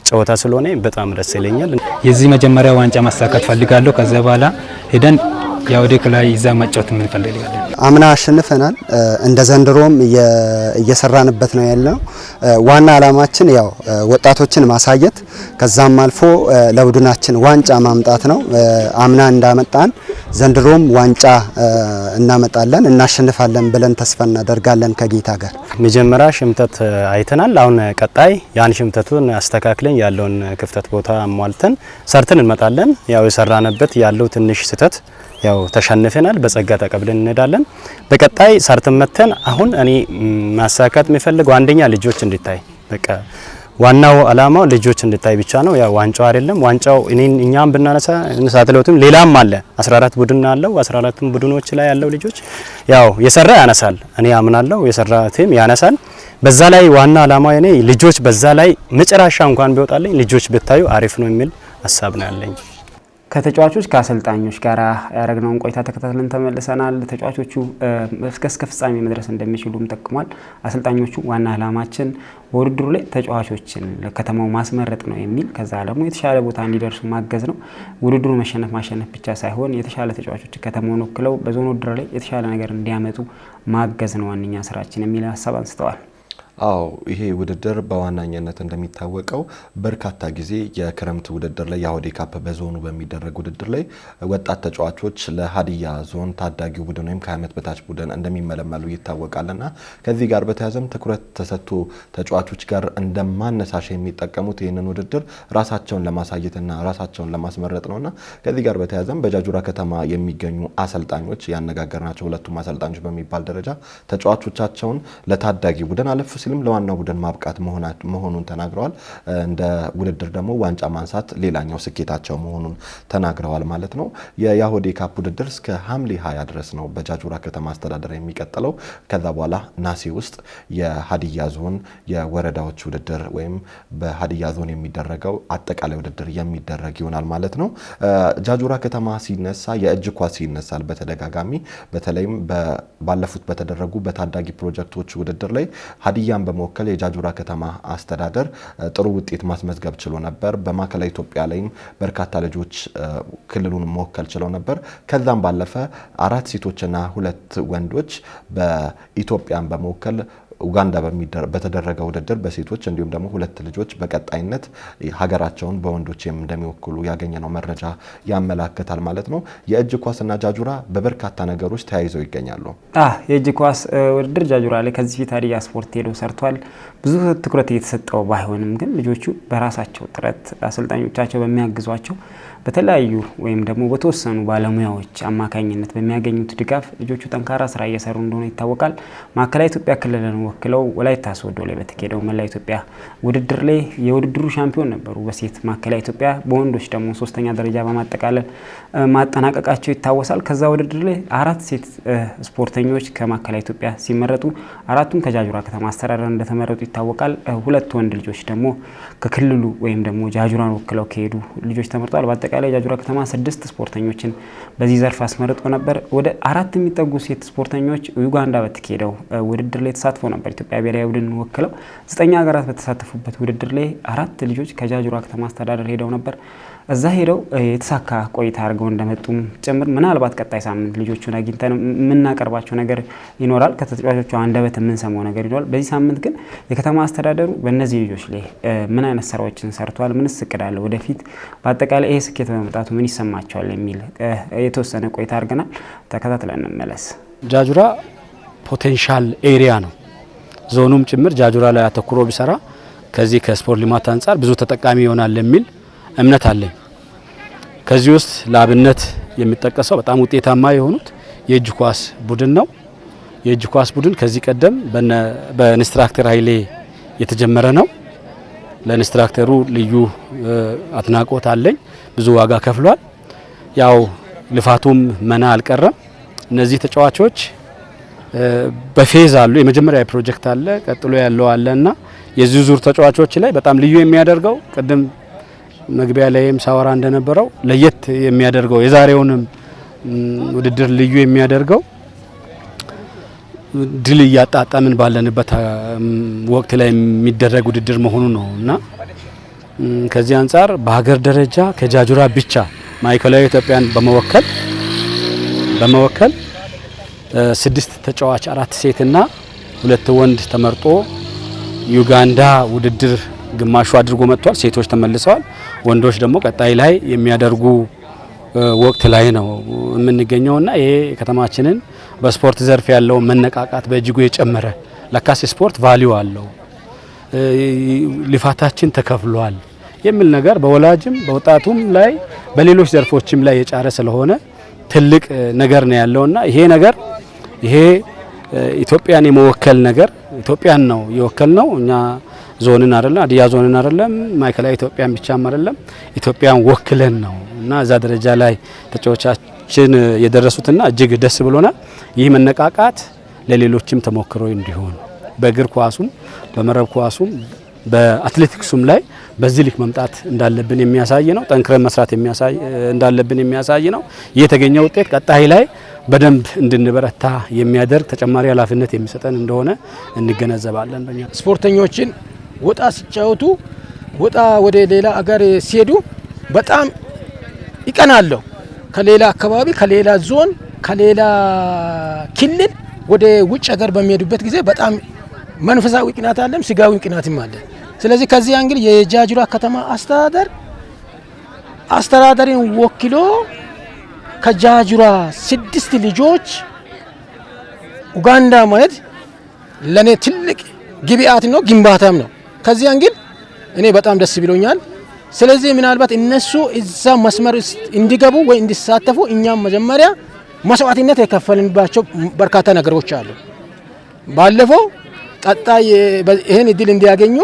ጨዋታ ስለሆነ በጣም ደስ ይለኛል። የዚህ መጀመሪያ ዋንጫ ማሳካት ፈልጋለሁ። ከዛ በኋላ ሄደን የአዋዴ ላይ ይዛ መጫወት እንፈልጋለን። አምና አሸንፈናል። እንደ ዘንድሮም እየሰራንበት ነው ያለው። ዋና አላማችን ያው ወጣቶችን ማሳየት ከዛም አልፎ ለቡድናችን ዋንጫ ማምጣት ነው። አምና እንዳመጣን ዘንድሮም ዋንጫ እናመጣለን፣ እናሸንፋለን ብለን ተስፋ እናደርጋለን ከጌታ ጋር። መጀመሪያ ሽምተት አይተናል። አሁን ቀጣይ ያን ሽምተቱን አስተካክለን ያለውን ክፍተት ቦታ አሟልተን ሰርተን እንመጣለን። ያው የሰራንበት ያለው ትንሽ ስህተት ያው ተሸንፈናል፣ በጸጋ ተቀብለን እንሄዳለን። በቀጣይ ሰርተን መተን አሁን እኔ ማሳካት የሚፈልገው አንደኛ ልጆች እንዲታይ በቃ ዋናው አላማው ልጆች እንዲታይ ብቻ ነው። ያው ዋንጫው አይደለም። ዋንጫው እኛም ብናነሳ ሳተላይቱም ሌላም አለ 14 ቡድን አለው። 14 ቡድኖች ላይ ያለው ልጆች ያው የሰራ ያነሳል። እኔ አምናለሁ የሰራ ቲም ያነሳል። በዛ ላይ ዋና አላማው እኔ ልጆች በዛ ላይ መጨረሻ እንኳን ቢወጣልኝ ልጆች ብታዩ አሪፍ ነው የሚል ሀሳብ ነው ያለኝ። ከተጫዋቾች ከአሰልጣኞች ጋር ያደረግነውን ቆይታ ተከታትለን ተመልሰናል። ተጫዋቾቹ እስከ ፍጻሜ መድረስ እንደሚችሉም ጠቅሟል። አሰልጣኞቹ ዋና ዓላማችን በውድድሩ ላይ ተጫዋቾችን ለከተማው ማስመረጥ ነው የሚል ከዛ ደግሞ የተሻለ ቦታ እንዲደርሱ ማገዝ ነው። ውድድሩ ማሸነፍ ብቻ ሳይሆን የተሻለ ተጫዋቾች ከተማውን ወክለው በዞን ውድድር ላይ የተሻለ ነገር እንዲያመጡ ማገዝ ነው ዋነኛ ስራችን የሚል ሀሳብ አንስተዋል። አዎ ይሄ ውድድር በዋናኛነት እንደሚታወቀው በርካታ ጊዜ የክረምት ውድድር ላይ የአውዴ ካፕ በዞኑ በሚደረግ ውድድር ላይ ወጣት ተጫዋቾች ለሀዲያ ዞን ታዳጊው ቡድን ወይም ከዓመት በታች ቡድን እንደሚመለመሉ ይታወቃልና ከዚህ ጋር በተያያዘም ትኩረት ተሰጥቶ ተጫዋቾች ጋር እንደማነሳሻ የሚጠቀሙት ይህንን ውድድር ራሳቸውን ለማሳየትና ራሳቸውን ለማስመረጥ ነውና ከዚህ ጋር በተያያዘም በጃጁራ ከተማ የሚገኙ አሰልጣኞች ያነጋገርናቸው ሁለቱም አሰልጣኞች በሚባል ደረጃ ተጫዋቾቻቸውን ለታዳጊ ቡድን አለፍ ሲልም ለዋናው ቡድን ማብቃት መሆኑን ተናግረዋል። እንደ ውድድር ደግሞ ዋንጫ ማንሳት ሌላኛው ስኬታቸው መሆኑን ተናግረዋል ማለት ነው። የአውዴ ካፕ ውድድር እስከ ሐምሌ 20 ድረስ ነው በጃጁራ ከተማ አስተዳደር የሚቀጥለው። ከዛ በኋላ ናሴ ውስጥ የሀዲያ ዞን የወረዳዎች ውድድር ወይም በሀዲያ ዞን የሚደረገው አጠቃላይ ውድድር የሚደረግ ይሆናል ማለት ነው። ጃጁራ ከተማ ሲነሳ የእጅ ኳስ ይነሳል በተደጋጋሚ በተለይም ባለፉት በተደረጉ በታዳጊ ፕሮጀክቶች ውድድር ላይ ሀዲያን በመወከል የጃጁራ ከተማ አስተዳደር ጥሩ ውጤት ማስመዝገብ ችሎ ነበር። በማዕከላዊ ኢትዮጵያ ላይም በርካታ ልጆች ክልሉን መወከል ችለው ነበር። ከዛም ባለፈ 4 ሴቶችና 2 ወንዶች በኢትዮጵያን በመወከል ኡጋንዳ በተደረገ ውድድር በሴቶች እንዲሁም ደግሞ 2 ልጆች በቀጣይነት ሀገራቸውን በወንዶች እንደሚወክሉ ያገኘነው መረጃ ያመላክታል ማለት ነው። የእጅ ኳስና ጃጁራ በበርካታ ነገሮች ተያይዘው ይገኛሉ። የእጅ ኳስ ውድድር ጃጁራ ላይ ከዚህ ፊት ሀዲያ ስፖርት ሄዶ ሰርቷል። ብዙ ትኩረት እየተሰጠው ባይሆንም ግን ልጆቹ በራሳቸው ጥረት አሰልጣኞቻቸው በሚያግዟቸው በተለያዩ ወይም ደግሞ በተወሰኑ ባለሙያዎች አማካኝነት በሚያገኙት ድጋፍ ልጆቹ ጠንካራ ስራ እየሰሩ እንደሆነ ይታወቃል። ማዕከላዊ ኢትዮጵያ ክልልን ወክለው ወላይታ ሶዶ ላይ በተካሄደው መላ ኢትዮጵያ ውድድር ላይ የውድድሩ ሻምፒዮን ነበሩ በሴት ማዕከላዊ ኢትዮጵያ። በወንዶች ደግሞ 3ኛ ደረጃ በማጠቃለል ማጠናቀቃቸው ይታወሳል። ከዛ ውድድር ላይ 4 ሴት ስፖርተኞች ከማዕከላዊ ኢትዮጵያ ሲመረጡ 4ቱም ከጃጁራ ከተማ አስተዳደር እንደተመረጡ ይታወቃል። 2 ወንድ ልጆች ደግሞ ከክልሉ ወይም ደግሞ ጃጁራን ወክለው ከሄዱ ልጆች ተመርጠዋል። በአጠቃላይ ጃጁራ ከተማ 6 ስፖርተኞችን በዚህ ዘርፍ አስመርጦ ነበር። ወደ 4 የሚጠጉ ሴት ስፖርተኞች ዩጋንዳ በተካሄደው ውድድር ላይ ተሳትፎ ነበር። ኢትዮጵያ ብሔራዊ ቡድን ወክለው 9 ሀገራት በተሳተፉበት ውድድር ላይ 4 ልጆች ከጃጁራ ከተማ አስተዳደር ሄደው ነበር። እዛ ሄደው የተሳካ ቆይታ አድርገው እንደመጡም ጭምር ምናልባት ቀጣይ ሳምንት ልጆቹን አግኝተን የምናቀርባቸው ነገር ይኖራል። ከተጫዋቾቹ አንደበት የምንሰማው ነገር ይኖራል። በዚህ ሳምንት ግን የከተማ አስተዳደሩ በእነዚህ ልጆች ላይ ምን አይነት ስራዎችን ሰርቷል፣ ምንስ እቅድ አለ ወደፊት፣ በአጠቃላይ ይሄ ስኬት በመምጣቱ ምን ይሰማቸዋል የሚል የተወሰነ ቆይታ አድርገናል። ተከታትለን እንመለስ። ጃጁራ ፖቴንሻል ኤሪያ ነው። ዞኑም ጭምር ጃጁራ ላይ አተኩሮ ቢሰራ ከዚህ ከስፖርት ልማት አንጻር ብዙ ተጠቃሚ ይሆናል የሚል እምነት አለኝ። ከዚህ ውስጥ ለአብነት የሚጠቀሰው በጣም ውጤታማ የሆኑት የእጅ ኳስ ቡድን ነው። የእጅ ኳስ ቡድን ከዚህ ቀደም በኢንስትራክተር ኃይሌ የተጀመረ ነው። ለኢንስትራክተሩ ልዩ አድናቆት አለኝ። ብዙ ዋጋ ከፍሏል። ያው ልፋቱም መና አልቀረም። እነዚህ ተጫዋቾች በፌዝ አሉ። የመጀመሪያ ፕሮጀክት አለ፣ ቀጥሎ ያለው አለና የዚህ ዙር ተጫዋቾች ላይ በጣም ልዩ የሚያደርገው ቅድም መግቢያ ላይም ሳወራ እንደነበረው ለየት የሚያደርገው የዛሬውንም ውድድር ልዩ የሚያደርገው ድል እያጣጣምን ባለንበት ወቅት ላይ የሚደረግ ውድድር መሆኑ ነው እና ከዚህ አንጻር በሀገር ደረጃ ከጃጁራ ብቻ ማዕከላዊ ኢትዮጵያን በመወከል 6 ተጫዋች 4 ሴትና 2 ወንድ ተመርጦ ዩጋንዳ ውድድር ግማሹ አድርጎ መጥቷል። ሴቶች ተመልሰዋል። ወንዶች ደግሞ ቀጣይ ላይ የሚያደርጉ ወቅት ላይ ነው የምንገኘውና ይሄ ከተማችንን በስፖርት ዘርፍ ያለው መነቃቃት በእጅጉ የጨመረ ለካስ ስፖርት ቫልዩ አለው፣ ልፋታችን ተከፍሏል የሚል ነገር በወላጅም በወጣቱም ላይ በሌሎች ዘርፎችም ላይ የጫረ ስለሆነ ትልቅ ነገር ነው ያለውና ይሄ ኢትዮጵያን የመወከል ነገር ኢትዮጵያን ነው የወከል ነው። እኛ ዞንን አይደለም ሀዲያ ዞንን አይደለም ማዕከላዊ ኢትዮጵያን ብቻም አይደለም ኢትዮጵያን ወክለን ነው እና እዛ ደረጃ ላይ ተጫዋቾቻችን የደረሱትና እጅግ ደስ ብሎናል። ይህ መነቃቃት ለሌሎችም ተሞክሮ እንዲሆን በእግር ኳሱም በመረብ ኳሱም በአትሌቲክሱም ላይ በዚህ ልክ መምጣት እንዳለብን የሚያሳይ ነው። ጠንክረን መስራት እንዳለብን የሚያሳይ ነው። የተገኘ ውጤት ቀጣይ ላይ በደንብ እንድንበረታ የሚያደርግ ተጨማሪ ኃላፊነት የሚሰጠን እንደሆነ እንገነዘባለን። በእኛ ስፖርተኞችን ወጣ ሲጫወቱ ወጣ ወደ ሌላ አገር ሲሄዱ በጣም ይቀናለሁ። ከሌላ አካባቢ፣ ከሌላ ዞን፣ ከሌላ ክልል ወደ ውጭ ሀገር በሚሄዱበት ጊዜ በጣም መንፈሳዊ ቅናት አለም፣ ስጋዊ ቅናትም አለ። ስለዚህ ከዚህ አንግል የጃጁራ ከተማ አስተዳደርን ወክሎ ከጃጁራ 6 ልጆች ኡጋንዳ ማለት ለኔ ትልቅ ግብአት ነው፣ ግንባታም ነው። ከዚህ አንግል እኔ በጣም ደስ ብሎኛል። ስለዚህ ምናልባት እነሱ እዛ መስመር እንዲገቡ ወይ እንዲሳተፉ እኛም መጀመሪያ መስዋዕትነት የከፈልንባቸው በርካታ ነገሮች አሉ። ባለፈው ቀጣይ ይሄን እድል እንዲያገኙ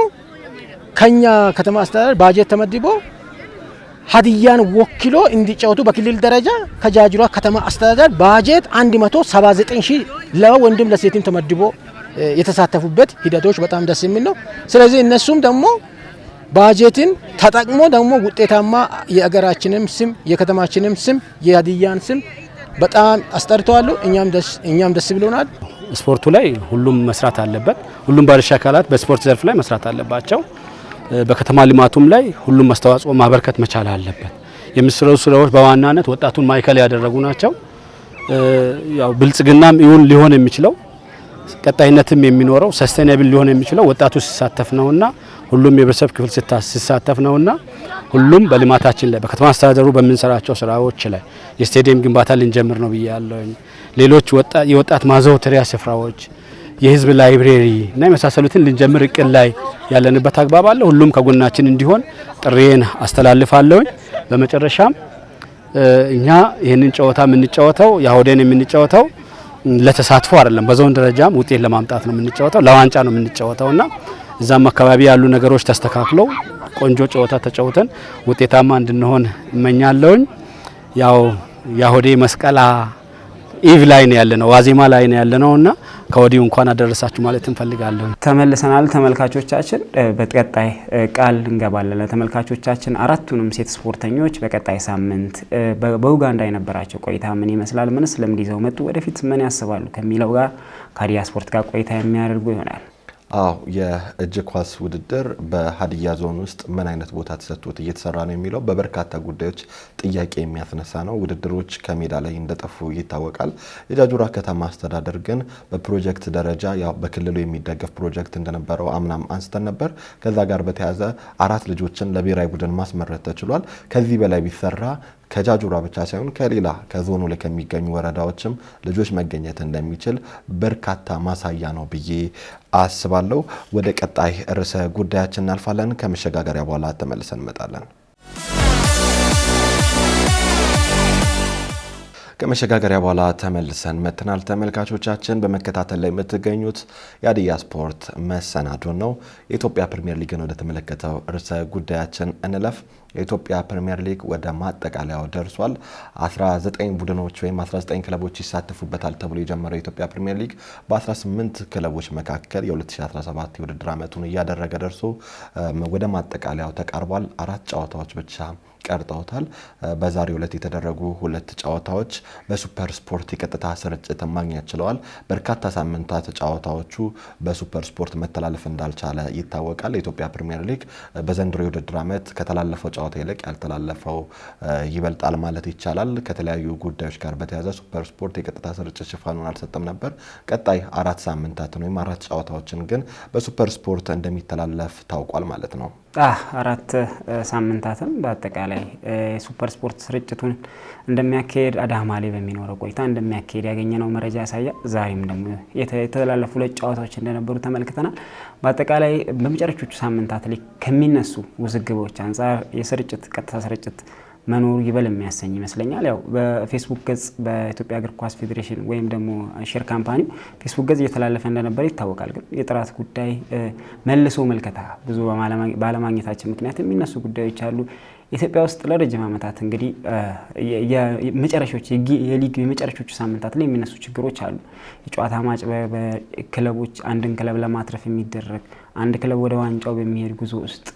ከኛ ከተማ አስተዳደር ባጀት ተመድቦ ሀዲያን ወክሎ እንዲጫወቱ በክልል ደረጃ ከጃጁራ ከተማ አስተዳደር ባጀት 179 ሺህ ለወንድም ለሴትም ተመድቦ የተሳተፉበት ሂደቶች በጣም ደስ የሚል ነው። ስለዚህ እነሱም ደግሞ ባጀትን ተጠቅሞ ደግሞ ውጤታማ የአገራችንም ስም የከተማችንም ስም የሀዲያን ስም በጣም አስጠርተዋል። እኛም ደስ ብሎናል። ስፖርቱ ላይ ሁሉም መስራት አለበት። ሁሉም ባለድርሻ አካላት በስፖርት ዘርፍ ላይ መስራት አለባቸው። በከተማ ልማቱም ላይ ሁሉም አስተዋጽኦ ማበርከት መቻል አለበት። የሚሰሩ ስራዎች በዋናነት ወጣቱን ማዕከል ያደረጉ ናቸው። ያው ብልጽግናም ይሁን ሊሆን የሚችለው ቀጣይነትም የሚኖረው ሰስቴናብል ሊሆን የሚችለው ወጣቱ ሲሳተፍ ነውና ሁሉም የህብረተሰብ ክፍል ሲሳተፍ ነውና ሁሉም በልማታችን ላይ በከተማ አስተዳደሩ በምንሰራቸው ስራዎች ላይ የስቴዲየም ግንባታ ልንጀምር ነው ብያለሁ። ሌሎች የወጣት ማዘውተሪያ ስፍራዎች፣ የህዝብ ላይብሬሪ እና የመሳሰሉትን ልንጀምር እቅድ ላይ ያለንበት አግባብ አለ። ሁሉም ከጎናችን እንዲሆን ጥሬን አስተላልፋለሁ። በመጨረሻም እኛ ይህንን ጨዋታ የምንጫወተው ያሆዴን የምንጫወተው ለተሳትፎ አይደለም። በዞን ደረጃም ውጤት ለማምጣት ነው የምንጫወተው፣ ለዋንጫ ነው የምንጫወተውና እዛም አካባቢ ያሉ ነገሮች ተስተካክለው ቆንጆ ጨዋታ ተጫውተን ውጤታማ እንድንሆን እመኛለሁ። ያው ያሆዴ መስቀላ ኢቭ ላይ ነው ያለነው፣ ዋዜማ ላይ ነው ያለነውና ከወዲሁ እንኳን አደረሳችሁ ማለት እንፈልጋለን። ተመልሰናል ተመልካቾቻችን። በቀጣይ ቃል እንገባለን ለተመልካቾቻችን አራቱንም ሴት ስፖርተኞች በቀጣይ ሳምንት በኡጋንዳ የነበራቸው ቆይታ ምን ይመስላል፣ ምንስ ልምድ ይዘው መጡ፣ ወደፊት ምን ያስባሉ ከሚለው ጋር ከሀዲያ ስፖርት ጋር ቆይታ የሚያደርጉ ይሆናል። አዎ የእጅ ኳስ ውድድር በሀዲያ ዞን ውስጥ ምን አይነት ቦታ ተሰጥቶት እየተሰራ ነው የሚለው በበርካታ ጉዳዮች ጥያቄ የሚያስነሳ ነው። ውድድሮች ከሜዳ ላይ እንደጠፉ ይታወቃል። የጃጁራ ከተማ አስተዳደር ግን በፕሮጀክት ደረጃ ያው በክልሉ የሚደገፍ ፕሮጀክት እንደነበረው አምናም አንስተን ነበር። ከዛ ጋር በተያያዘ 4 ልጆችን ለብሔራዊ ቡድን ማስመረጥ ተችሏል። ከዚህ በላይ ቢሰራ ከጃጁራ ብቻ ሳይሆን ከሌላ ከዞኑ ላይ ከሚገኙ ወረዳዎችም ልጆች መገኘት እንደሚችል በርካታ ማሳያ ነው ብዬ አስባለሁ። ወደ ቀጣይ ርዕሰ ጉዳያችን እናልፋለን። ከመሸጋገሪያ በኋላ ተመልሰን እንመጣለን። ከመሸጋገሪያ በኋላ ተመልሰን መጥተናል። ተመልካቾቻችን በመከታተል ላይ የምትገኙት የሀዲያ ስፖርት መሰናዶ ነው። የኢትዮጵያ ፕሪሚየር ሊግን ወደ ተመለከተው ርዕሰ ጉዳያችን እንለፍ። የኢትዮጵያ ፕሪሚየር ሊግ ወደ ማጠቃለያው ደርሷል። 19 ቡድኖች ወይም 19 ክለቦች ይሳተፉበታል ተብሎ የጀመረው የኢትዮጵያ ፕሪሚየር ሊግ በ18 ክለቦች መካከል የ2017 የውድድር ዓመቱን እያደረገ ደርሶ ወደ ማጠቃለያው ተቃርቧል። 4 ጨዋታዎች ብቻ ቀርተውታል። በዛሬው ዕለት የተደረጉ 2 ጨዋታዎች በሱፐር ስፖርት የቀጥታ ስርጭት ማግኘት ችለዋል። በርካታ ሳምንታት ጨዋታዎቹ በሱፐር ስፖርት መተላለፍ እንዳልቻለ ይታወቃል። የኢትዮጵያ ፕሪሚየር ሊግ በዘንድሮ የውድድር ዓመት ከተላለፈው ጨዋታ ይልቅ ያልተላለፈው ይበልጣል ማለት ይቻላል። ከተለያዩ ጉዳዮች ጋር በተያያዘ ሱፐር ስፖርት የቀጥታ ስርጭት ሽፋኑን አልሰጠም ነበር። ቀጣይ 4 ሳምንታትን ወይም 4 ጨዋታዎችን ግን በሱፐር ስፖርት እንደሚተላለፍ ታውቋል ማለት ነው። 4 ሳምንታትም በአጠቃላይ ሱፐር ስፖርት ስርጭቱን እንደሚያካሄድ አዳማ ላይ በሚኖረው ቆይታ እንደሚያካሄድ ያገኘነው መረጃ ያሳያል። ዛሬም ደግሞ የተላለፉ 2 ጨዋታዎች እንደነበሩ ተመልክተናል። በአጠቃላይ በመጨረሻዎቹ ሳምንታት ላይ ከሚነሱ ውዝግቦች አንጻር የስርጭት ቀጥታ ስርጭት መኖሩ ይበል የሚያሰኝ ይመስለኛል። ያው በፌስቡክ ገጽ በኢትዮጵያ እግር ኳስ ፌዴሬሽን ወይም ደግሞ ሼር ካምፓኒ ፌስቡክ ገጽ እየተላለፈ እንደነበር ይታወቃል። ግን የጥራት ጉዳይ መልሶ መልከታ ብዙ ባለማግኘታችን ምክንያት የሚነሱ ጉዳዮች አሉ። ኢትዮጵያ ውስጥ ለረጅም ዓመታት እንግዲህ የመጨረሻዎች የሊግ የመጨረሻዎቹ ሳምንታት ላይ የሚነሱ ችግሮች አሉ። የጨዋታ ማጭበርበር፣ ክለቦች አንድን ክለብ ለማትረፍ የሚደረግ አንድ ክለብ ወደ ዋንጫው በሚሄድ ጉዞ ውስጥ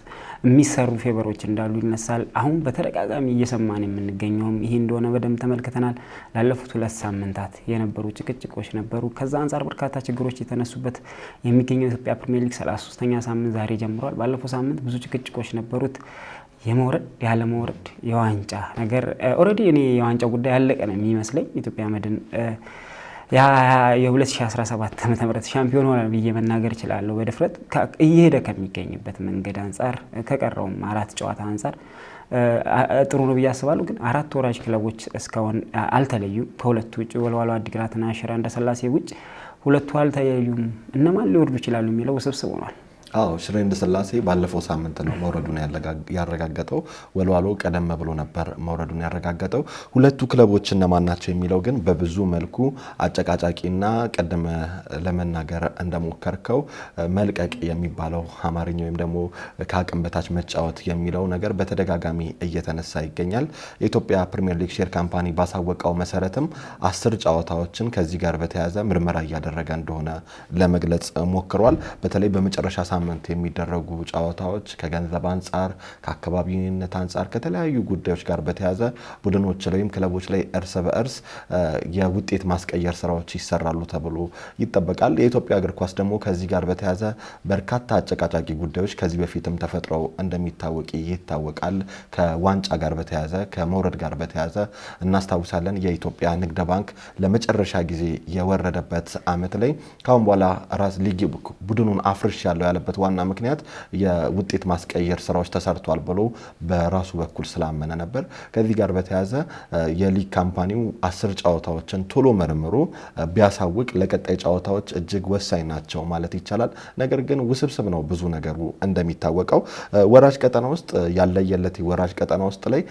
የሚሰሩ ፌቨሮች እንዳሉ ይነሳል። አሁን በተደጋጋሚ እየሰማን የምንገኘውም ይሄ እንደሆነ በደንብ ተመልክተናል። ላለፉት 2 ሳምንታት የነበሩ ጭቅጭቆች ነበሩ። ከዛ አንጻር በርካታ ችግሮች የተነሱበት የሚገኘው ኢትዮጵያ ፕሪሚየር ሊግ 33ኛ ሳምንት ዛሬ ጀምሯል። ባለፈው ሳምንት ብዙ ጭቅጭቆች ነበሩት። የመውረድ ያለ መውረድ የዋንጫ ነገር ኦሬዲ እኔ የዋንጫ ጉዳይ ያለቀ ነው የሚመስለኝ። ኢትዮጵያ መድን የ2017 ዓ.ም ሻምፒዮን ሆነ ብዬ መናገር እችላለሁ በድፍረት እየሄደ ከሚገኝበት መንገድ አንጻር ከቀረውም 4 ጨዋታ አንጻር ጥሩ ነው ብዬ አስባለሁ። ግን 4 ወራጅ ክለቦች እስካሁን አልተለዩም። ከሁለቱ ውጭ ወልዋሎ ዓዲግራትና ሽረ እንዳስላሴ ውጭ ሁለቱ አልተለዩም። እነማን ሊወርዱ ይችላሉ የሚለው ውስብስብ ሆኗል። አዎ ሽረ እንዳስላሴ ባለፈው ሳምንት ነው መውረዱን ያረጋገጠው። ወልዋሎ ቀደም ብሎ ነበር መውረዱን ያረጋገጠው። ሁለቱ ክለቦች እነማን ናቸው የሚለው ግን በብዙ መልኩ አጨቃጫቂና ቀደም ለመናገር እንደሞከርከው መልቀቅ የሚባለው አማርኛ ወይም ደግሞ ከአቅም በታች መጫወት የሚለው ነገር በተደጋጋሚ እየተነሳ ይገኛል። የኢትዮጵያ ፕሪሚየር ሊግ ሼር ካምፓኒ ባሳወቀው መሰረትም 10 ጨዋታዎችን ከዚህ ጋር በተያያዘ ምርመራ እያደረገ እንደሆነ ለመግለጽ ሞክሯል። በተለይ በመጨረሻ ሳምንት የሚደረጉ ጨዋታዎች ከገንዘብ አንጻር ከአካባቢነት አንጻር ከተለያዩ ጉዳዮች ጋር በተያያዘ ቡድኖች ወይም ክለቦች ላይ እርስ በእርስ የውጤት ማስቀየር ስራዎች ይሰራሉ ተብሎ ይጠበቃል። የኢትዮጵያ እግር ኳስ ደግሞ ከዚህ ጋር በተያያዘ በርካታ አጨቃጫቂ ጉዳዮች ከዚህ በፊትም ተፈጥረው እንደሚታወቅ ይታወቃል። ከዋንጫ ጋር በተያያዘ ከመውረድ ጋር በተያያዘ እናስታውሳለን። የኢትዮጵያ ንግድ ባንክ ለመጨረሻ ጊዜ የወረደበት አመት ላይ ካሁን በኋላ ራስ ሊግ ቡድኑን አፍርሽ ያለው ያለበት ዋና ምክንያት የውጤት ማስቀየር ስራዎች ተሰርቷል ብሎ በራሱ በኩል ስላመነ ነበር። ከዚህ ጋር በተያያዘ የሊግ ካምፓኒው 10 ጨዋታዎችን ቶሎ መርምሮ ቢያሳውቅ ለቀጣይ ጨዋታዎች እጅግ ወሳኝ ናቸው ማለት ይቻላል። ነገር ግን ውስብስብ ነው ብዙ ነገሩ እንደሚታወቀው። ወራጅ ቀጠና ውስጥ ያለየለት ወራጅ ቀጠና ውስጥ ላይ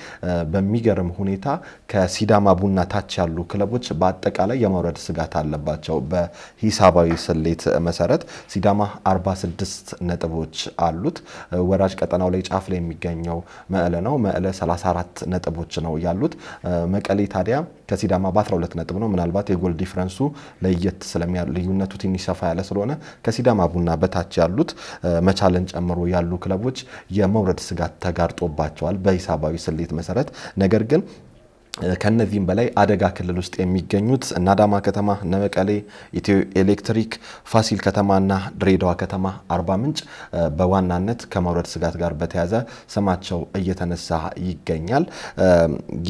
በሚገርም ሁኔታ ከሲዳማ ቡና ታች ያሉ ክለቦች በአጠቃላይ የመውረድ ስጋት አለባቸው። በሂሳባዊ ስሌት መሰረት ሲዳማ 46 ነጥቦች አሉት። ወራጅ ቀጠናው ላይ ጫፍ ላይ የሚገኘው መቀለ ነው። መቀለ 34 ነጥቦች ነው ያሉት። መቀሌ ታዲያ ከሲዳማ በ12 ነጥብ ነው። ምናልባት የጎል ዲፈረንሱ ለየት ልዩነቱ ትንሽ ሰፋ ያለ ስለሆነ ከሲዳማ ቡና በታች ያሉት መቻልን ጨምሮ ያሉ ክለቦች የመውረድ ስጋት ተጋርጦባቸዋል በሂሳባዊ ስሌት መሰረት። ነገር ግን ከነዚህም በላይ አደጋ ክልል ውስጥ የሚገኙት አዳማ ከተማ፣ መቀሌ፣ ኢትዮ ኤሌክትሪክ፣ ፋሲል ከተማና ድሬዳዋ ከተማ፣ አርባ ምንጭ በዋናነት ከመውረድ ስጋት ጋር በተያያዘ ስማቸው እየተነሳ ይገኛል።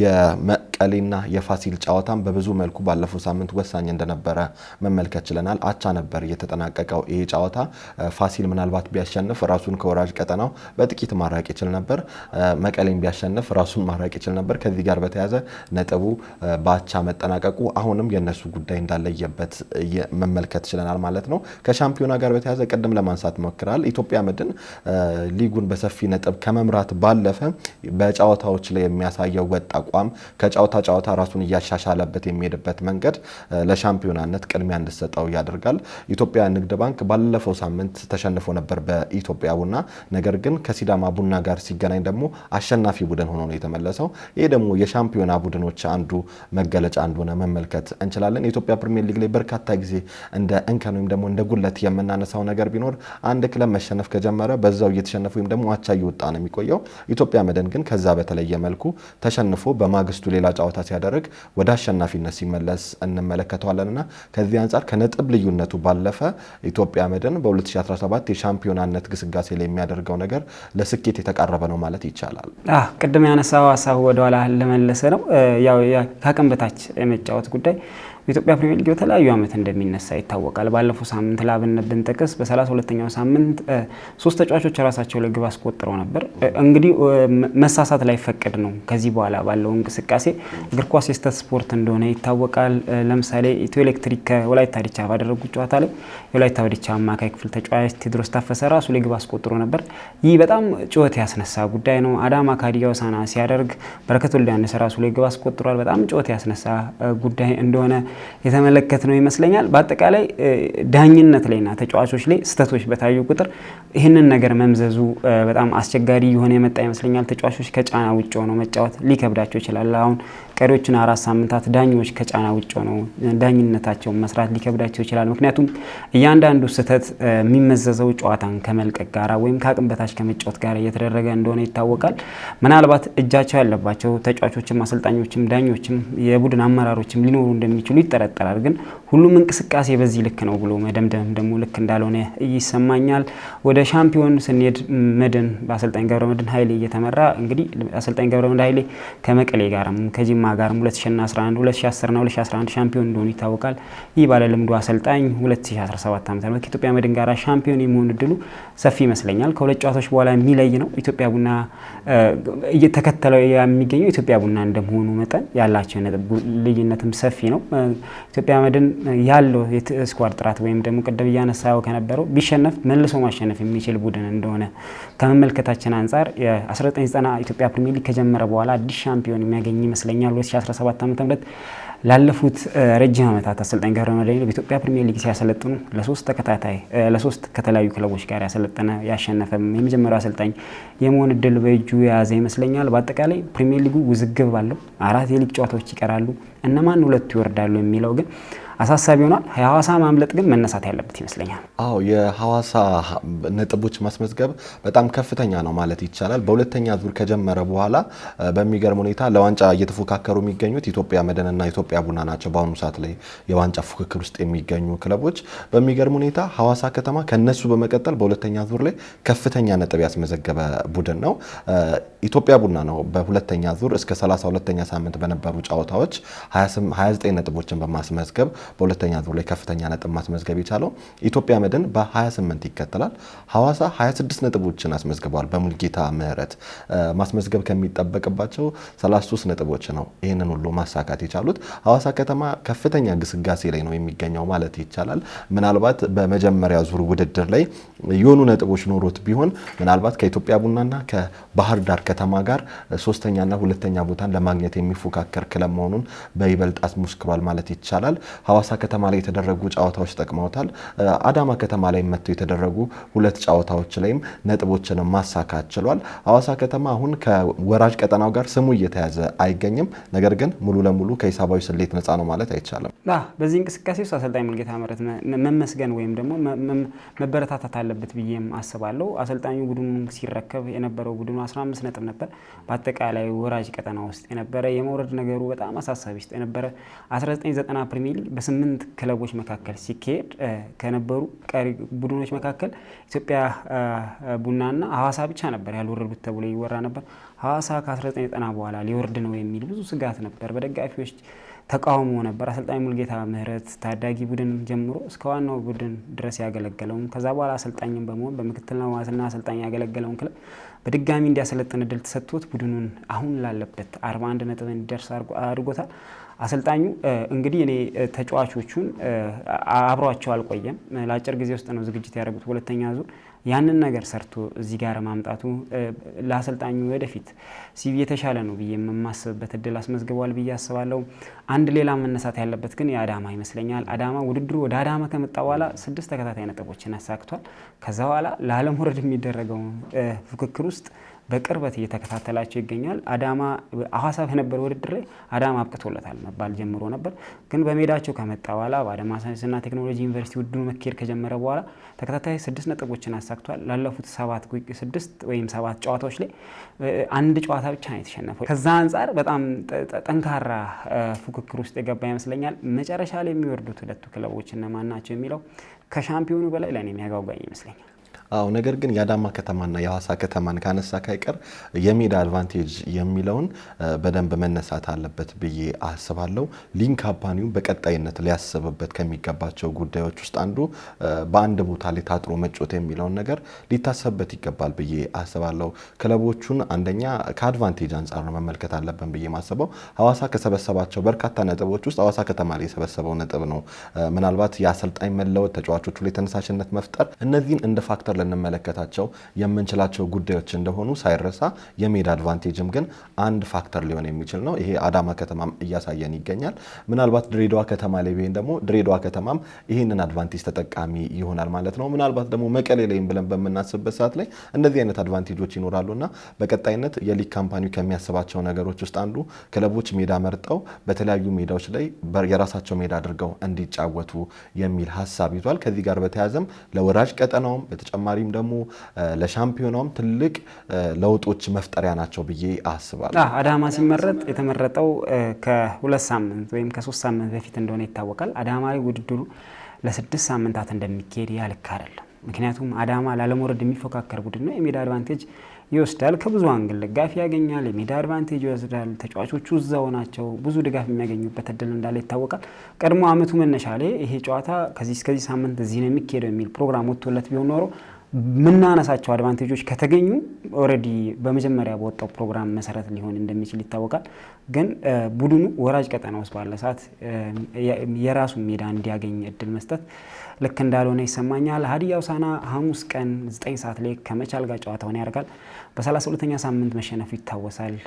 የመቀሌና የፋሲል ጨዋታም በብዙ መልኩ ባለፈው ሳምንት ወሳኝ እንደነበረ መመልከት ችለናል። አቻ ነበር የተጠናቀቀው ይሄ ጨዋታ። ፋሲል ምናልባት ቢያሸንፍ ራሱን ከወራጅ ቀጠናው በጥቂት ማራቅ ይችል ነበር። መቀሌም ቢያሸንፍ ራሱን ማራቅ ይችል ነበር። ከዚህ ጋር በተያያዘ ነጥቡ ባቻ መጠናቀቁ አሁንም የነሱ ጉዳይ እንዳለየበት መመልከት ችለናል ማለት ነው። ከሻምፒዮና ጋር በተያያዘ ቀደም ለማንሳት ሞክራል። ኢትዮጵያ መድን ሊጉን በሰፊ ነጥብ ከመምራት ባለፈ በጨዋታዎች ላይ የሚያሳየው ወጥ አቋም ከጨዋታ ጨዋታ ራሱን እያሻሻለበት የሚሄድበት መንገድ ለሻምፒዮናነት ቅድሚያ እንዲሰጠው ያደርጋል። ኢትዮጵያ ንግድ ባንክ ባለፈው ሳምንት ተሸንፎ ነበር በኢትዮጵያ ቡና። ነገር ግን ከሲዳማ ቡና ጋር ሲገናኝ ደግሞ አሸናፊ ቡድን ሆኖ ነው የተመለሰው። ይሄ ደግሞ የሻምፒዮና ቡድኖች አንዱ መገለጫ እንደሆነ መመልከት እንችላለን። የኢትዮጵያ ፕሪሚየር ሊግ ላይ በርካታ ጊዜ እንደ እንከን ወይም ደግሞ እንደ ጉለት የምናነሳው ነገር ቢኖር አንድ ክለብ መሸነፍ ከጀመረ በዛው እየተሸነፈ ወይም ደግሞ አቻ እየወጣ ነው የሚቆየው። ኢትዮጵያ መድን ግን ከዛ በተለየ መልኩ ተሸንፎ በማግስቱ ሌላ ጨዋታ ሲያደርግ ወደ አሸናፊነት ሲመለስ እንመለከተዋለንና ከዚህ አንጻር ከነጥብ ልዩነቱ ባለፈ ኢትዮጵያ መድን በ2017 የሻምፒዮናነት ግስጋሴ ላይ የሚያደርገው ነገር ለስኬት የተቃረበ ነው ማለት ይቻላል። ቅድም ያነሳው ሀሳብ ወደኋላ ለመለሰ ነው። ያው ከአቅም በታች የመጫወት ጉዳይ በኢትዮጵያ ፕሪሚየር ሊግ በተለያዩ ዓመት እንደሚነሳ ይታወቃል። ባለፈው ሳምንት ላብነት ብንጠቅስ በ32ኛው ሳምንት 3 ተጫዋቾች ራሳቸው ለግብ አስቆጥረው ነበር። እንግዲህ መሳሳት ላይ ፈቀድ ነው። ከዚህ በኋላ ባለው እንቅስቃሴ እግር ኳስ የስተት ስፖርት እንደሆነ ይታወቃል። ለምሳሌ ኢትዮ ኤሌክትሪክ ከወላይታ ዲቻ ባደረጉት ጨዋታ ላይ የወላይታ ዲቻ አማካይ ክፍል ተጫዋች ቴዎድሮስ ታፈሰ ራሱ ለግብ አስቆጥሮ ነበር። ይህ በጣም ጩኸት ያስነሳ ጉዳይ ነው። አዳማ ከሀዲያ ሆሳዕና ሲያደርግ በረከት ወልደየስ ራሱ ለግብ አስቆጥሯል። በጣም ጩኸት ያስነሳ ጉዳይ እንደሆነ የተመለከትነው ይመስለኛል። በአጠቃላይ ዳኝነት ላይና ተጫዋቾች ላይ ስህተቶች በታዩ ቁጥር ይህንን ነገር መምዘዙ በጣም አስቸጋሪ የሆነ የመጣ ይመስለኛል። ተጫዋቾች ከጫና ውጭ ሆነው መጫወት ሊከብዳቸው ይችላል። አሁን ቀሪዎቹን 4 ሳምንታት ዳኞች ከጫና ውጭ ሆነው ዳኝነታቸውን መስራት ሊከብዳቸው ይችላል። ምክንያቱም እያንዳንዱ ስህተት የሚመዘዘው ጨዋታን ከመልቀቅ ጋር ወይም ከአቅም በታች ከመጫወት ጋር እየተደረገ እንደሆነ ይታወቃል። ምናልባት እጃቸው ያለባቸው ተጫዋቾችም፣ አሰልጣኞችም፣ ዳኞችም የቡድን አመራሮችም ሊኖሩ እንደሚችሉ ይጠረጠራል። ግን ሁሉም እንቅስቃሴ በዚህ ልክ ነው ብሎ መደምደም ደግሞ ልክ እንዳልሆነ ይሰማኛል። ወደ ሻምፒዮን ስንሄድ መድን በአሰልጣኝ ገብረመድህን ኃይሌ እየተመራ እንግዲህ አሰልጣኝ ገብረመድህን ኃይሌ ከመቀሌ ጋርም ከጂማ ጋርም 2011 2010 እና 2011 ሻምፒዮን እንደሆኑ ይታወቃል። ይህ ባለልምዱ አሰልጣኝ 2017 ዓ.ም ከኢትዮጵያ መድን ጋር ሻምፒዮን የመሆን እድሉ ሰፊ ይመስለኛል። ከሁለት ጨዋታዎች በኋላ የሚለይ ነው። ኢትዮጵያ ቡና እየተከተለው የሚገኘው ኢትዮጵያ ቡና እንደመሆኑ መጠን ያላቸው ነጥብ ልዩነትም ሰፊ ነው። ኢትዮጵያ መድን ያለው የስኳድ ጥራት ወይም ደግሞ ቀደም ያነሳው ከነበረው ቢሸነፍ መልሶ ማሸነፍ የሚችል ቡድን እንደሆነ ከመመልከታችን አንፃር የ1990 ኢትዮጵያ ፕሪሚየር ሊግ ከጀመረ በኋላ አዲስ ሻምፒዮን የሚያገኝ ይመስለኛል። 2017 ዓ.ም ላለፉት ረጅም ዓመታት አሰልጣኝ ገብረመድህን በኢትዮጵያ ፕሪሚየር ሊግ ሲያሰለጥኑ ለሶስት ከተለያዩ ክለቦች ጋር ያሰለጠነ ያሸነፈም የመጀመሪያው አሰልጣኝ የመሆን እድል በእጁ የያዘ ይመስለኛል። በአጠቃላይ ፕሪሚየር ሊጉ ውዝግብ ባለው 4 የሊግ ጨዋታዎች ይቀራሉ። እነማን ሁለቱ ይወርዳሉ የሚለው ግን አሳሳቢ ሆኗል። የሐዋሳ ማምለጥ ግን መነሳት ያለበት ይመስለኛል። አዎ የሐዋሳ ነጥቦች ማስመዝገብ በጣም ከፍተኛ ነው ማለት ይቻላል። በሁለተኛ ዙር ከጀመረ በኋላ በሚገርም ሁኔታ ለዋንጫ እየተፎካከሩ የሚገኙት ኢትዮጵያ መድንና ኢትዮጵያ ቡና ናቸው። በአሁኑ ሰዓት ላይ የዋንጫ ፉክክር ውስጥ የሚገኙ ክለቦች በሚገርም ሁኔታ ሐዋሳ ከተማ ከነሱ በመቀጠል በሁለተኛ ዙር ላይ ከፍተኛ ነጥብ ያስመዘገበ ቡድን ነው። ኢትዮጵያ ቡና ነው በሁለተኛ ዙር እስከ 32ኛ ሳምንት በነበሩ ጨዋታዎች 29 ነጥቦችን በማስመዝገብ በሁለተኛ ዙር ላይ ከፍተኛ ነጥብ ማስመዝገብ የቻለው። ኢትዮጵያ መድን በ28 ይከተላል። ሐዋሳ 26 ነጥቦችን አስመዝግቧል። በሙልጌታ ምህረት ማስመዝገብ ከሚጠበቅባቸው 33 ነጥቦች ነው ይህንን ሁሉ ማሳካት የቻሉት። ሐዋሳ ከተማ ከፍተኛ ግስጋሴ ላይ ነው የሚገኘው ማለት ይቻላል። ምናልባት በመጀመሪያ ዙር ውድድር ላይ የሆኑ ነጥቦች ኖሮት ቢሆን ምናልባት ከኢትዮጵያ ቡናና ከባህር ዳር ከተማ ጋር ሶስተኛና ሁለተኛ ቦታን ለማግኘት የሚፎካከር ክለብ መሆኑን በይበልጥ አስመስክሯል ማለት ይቻላል። ሐዋሳ ከተማ ላይ የተደረጉ ጨዋታዎች ጠቅመውታል። አዳማ ከተማ ላይ መጥተው የተደረጉ ሁለት ጨዋታዎች ላይም ነጥቦችን ማሳካት ችሏል። ሐዋሳ ከተማ አሁን ከወራጅ ቀጠናው ጋር ስሙ እየተያዘ አይገኝም። ነገር ግን ሙሉ ለሙሉ ከሂሳባዊ ስሌት ነፃ ነው ማለት አይቻልም። በዚህ እንቅስቃሴ ውስጥ አሰልጣኝ ሙልጌታ ምህረት መመስገን ወይም ደግሞ መበረታታት አለበት ብዬም አስባለሁ። አሰልጣኙ ቡድኑን ሲረከብ የነበረው ቡድኑ 15 ነጥብ ነበር። በአጠቃላይ ወራጅ ቀጠና ውስጥ የነበረ የመውረድ ነገሩ በጣም አሳሳቢ ውስጥ የነበረ 1990 ፕሪሚየር ሊግ በ8 ክለቦች መካከል ሲካሄድ ከነበሩ ቀሪ ቡድኖች መካከል ኢትዮጵያ ቡናና ሐዋሳ ብቻ ነበር ያልወረዱት ተብሎ ይወራ ነበር። ሐዋሳ ከ1990 በኋላ ሊወርድ ነው የሚል ብዙ ስጋት ነበር፣ በደጋፊዎች ተቃውሞ ነበር። አሰልጣኝ ሙልጌታ ምህረት ታዳጊ ቡድን ጀምሮ እስከ ዋናው ቡድን ድረስ ያገለገለውን ከዛ በኋላ አሰልጣኝም በመሆን በምክትልና ዋና አሰልጣኝ ያገለገለውን ክለብ በድጋሚ እንዲያሰለጥን እድል ተሰጥቶት ቡድኑን አሁን ላለበት 41 ነጥብ እንዲደርስ አድርጎታል። አሰልጣኙ እንግዲህ እኔ ተጫዋቾቹን አብሯቸው አልቆየም። ለአጭር ጊዜ ውስጥ ነው ዝግጅት ያደረጉት ሁለተኛ ዙር። ያንን ነገር ሰርቶ እዚህ ጋር ማምጣቱ ለአሰልጣኙ ወደፊት ሲቪ የተሻለ ነው ብዬ የማስብበት እድል አስመዝግቧል ብዬ አስባለሁ። አንድ ሌላ መነሳት ያለበት ግን የአዳማ ይመስለኛል። አዳማ ውድድሩ ወደ አዳማ ከመጣ በኋላ 6 ተከታታይ ነጥቦችን አሳክቷል። ከዛ በኋላ ለአለመውረድ የሚደረገው ፉክክር ውስጥ በቅርበት እየተከታተላቸው ይገኛል። አዳማ ሐዋሳ በነበረ ውድድር ላይ አዳማ አብቅቶለታል መባል ጀምሮ ነበር። ግን በሜዳቸው ከመጣ በኋላ በአዳማ ሳይንስና ቴክኖሎጂ ዩኒቨርሲቲ ውድድሩ መካሄድ ከጀመረ በኋላ ተከታታይ 6 ነጥቦችን አሳክቷል። ላለፉት 6 ወይም 7 ጨዋታዎች ላይ አንድ ጨዋታ ብቻ ነው የተሸነፈው። ከዛ አንጻር በጣም ጠንካራ ፉክክር ውስጥ የገባ ይመስለኛል። መጨረሻ ላይ የሚወርዱት ሁለቱ ክለቦች እነማን ናቸው የሚለው ከሻምፒዮኑ በላይ ለኔ የሚያጓጓኝ ይመስለኛል። አዎ ነገር ግን የአዳማ ከተማና የሐዋሳ ከተማን ካነሳ ካይቀር የሜዳ አድቫንቴጅ የሚለውን በደንብ መነሳት አለበት ብዬ አስባለሁ። ሊግ ካምፓኒው በቀጣይነት ሊያስብበት ከሚገባቸው ጉዳዮች ውስጥ አንዱ በአንድ ቦታ ላይ ታጥሮ መጫወት የሚለውን ነገር ሊታሰብበት ይገባል ብዬ አስባለሁ። ክለቦቹን አንደኛ ከአድቫንቴጅ አንጻር ነው መመልከት አለብን ብዬ ማስበው። ሐዋሳ ከሰበሰባቸው በርካታ ነጥቦች ውስጥ ሐዋሳ ከተማ ላይ የሰበሰበው ነጥብ ነው። ምናልባት የአሰልጣኝ መለወጥ፣ ተጫዋቾቹ ላይ ተነሳሽነት መፍጠር፣ እነዚህን እንደ ፋክተር ልንመለከታቸው የምንችላቸው ጉዳዮች እንደሆኑ ሳይረሳ የሜዳ አድቫንቴጅም ግን አንድ ፋክተር ሊሆን የሚችል ነው። ይሄ አዳማ ከተማም እያሳየን ይገኛል። ምናልባት ድሬዳዋ ከተማ ላይ ቢሆን ደግሞ ድሬዳዋ ከተማም ይህንን አድቫንቴጅ ተጠቃሚ ይሆናል ማለት ነው። ምናልባት ደግሞ መቀሌ ላይም ብለን በምናስብበት ሰዓት ላይ እንደዚህ አይነት አድቫንቴጆች ይኖራሉና በቀጣይነት የሊግ ካምፓኒው ከሚያስባቸው ነገሮች ውስጥ አንዱ ክለቦች ሜዳ መርጠው በተለያዩ ሜዳዎች ላይ የራሳቸው ሜዳ አድርገው እንዲጫወቱ የሚል ሀሳብ ይዟል። ከዚህ ጋር በተያያዘም ለወራጅ ቀጠናውም በተጨማሪ በተጨማሪም ደግሞ ለሻምፒዮናውም ትልቅ ለውጦች መፍጠሪያ ናቸው ብዬ አስባለሁ። አዳማ ሲመረጥ የተመረጠው ከ2 ሳምንት ወይም ከ3 ሳምንት በፊት እንደሆነ ይታወቃል። አዳማ ላይ ውድድሩ ለ6 ሳምንታት እንደሚካሄድ ያልክ አይደለም። ምክንያቱም አዳማ ላለመውረድ የሚፎካከር ቡድን ነው። የሜዳ አድቫንቴጅ ይወስዳል። ከብዙ አንግል ደጋፊ ያገኛል። የሜዳ አድቫንቴጅ ይወስዳል። ተጫዋቾቹ እዛው ናቸው። ብዙ ድጋፍ የሚያገኙበት እድል እንዳለ ይታወቃል። ቀድሞ አመቱ መነሻ ላይ ይሄ ጨዋታ ከዚህ ሳምንት እዚህ ነው የሚካሄደው የሚል ፕሮግራም ወጥቶለት ቢሆን ኖሮ ምናነሳቸው አድቫንቴጆች ከተገኙ ኦልሬዲ በመጀመሪያ በወጣው ፕሮግራም መሰረት ሊሆን እንደሚችል ይታወቃል። ግን ቡድኑ ወራጅ ቀጠና ውስጥ ባለ ሰዓት የራሱ ሜዳ እንዲያገኝ እድል መስጠት ልክ እንዳልሆነ ይሰማኛል። ሀዲያ ሆሳዕና ሐሙስ ቀን 9 ሰዓት ላይ ከመቻል ጋር ጨዋታውን ያደርጋል። በ32ኛ ሳምንት መሸነፉ ይታወሳል።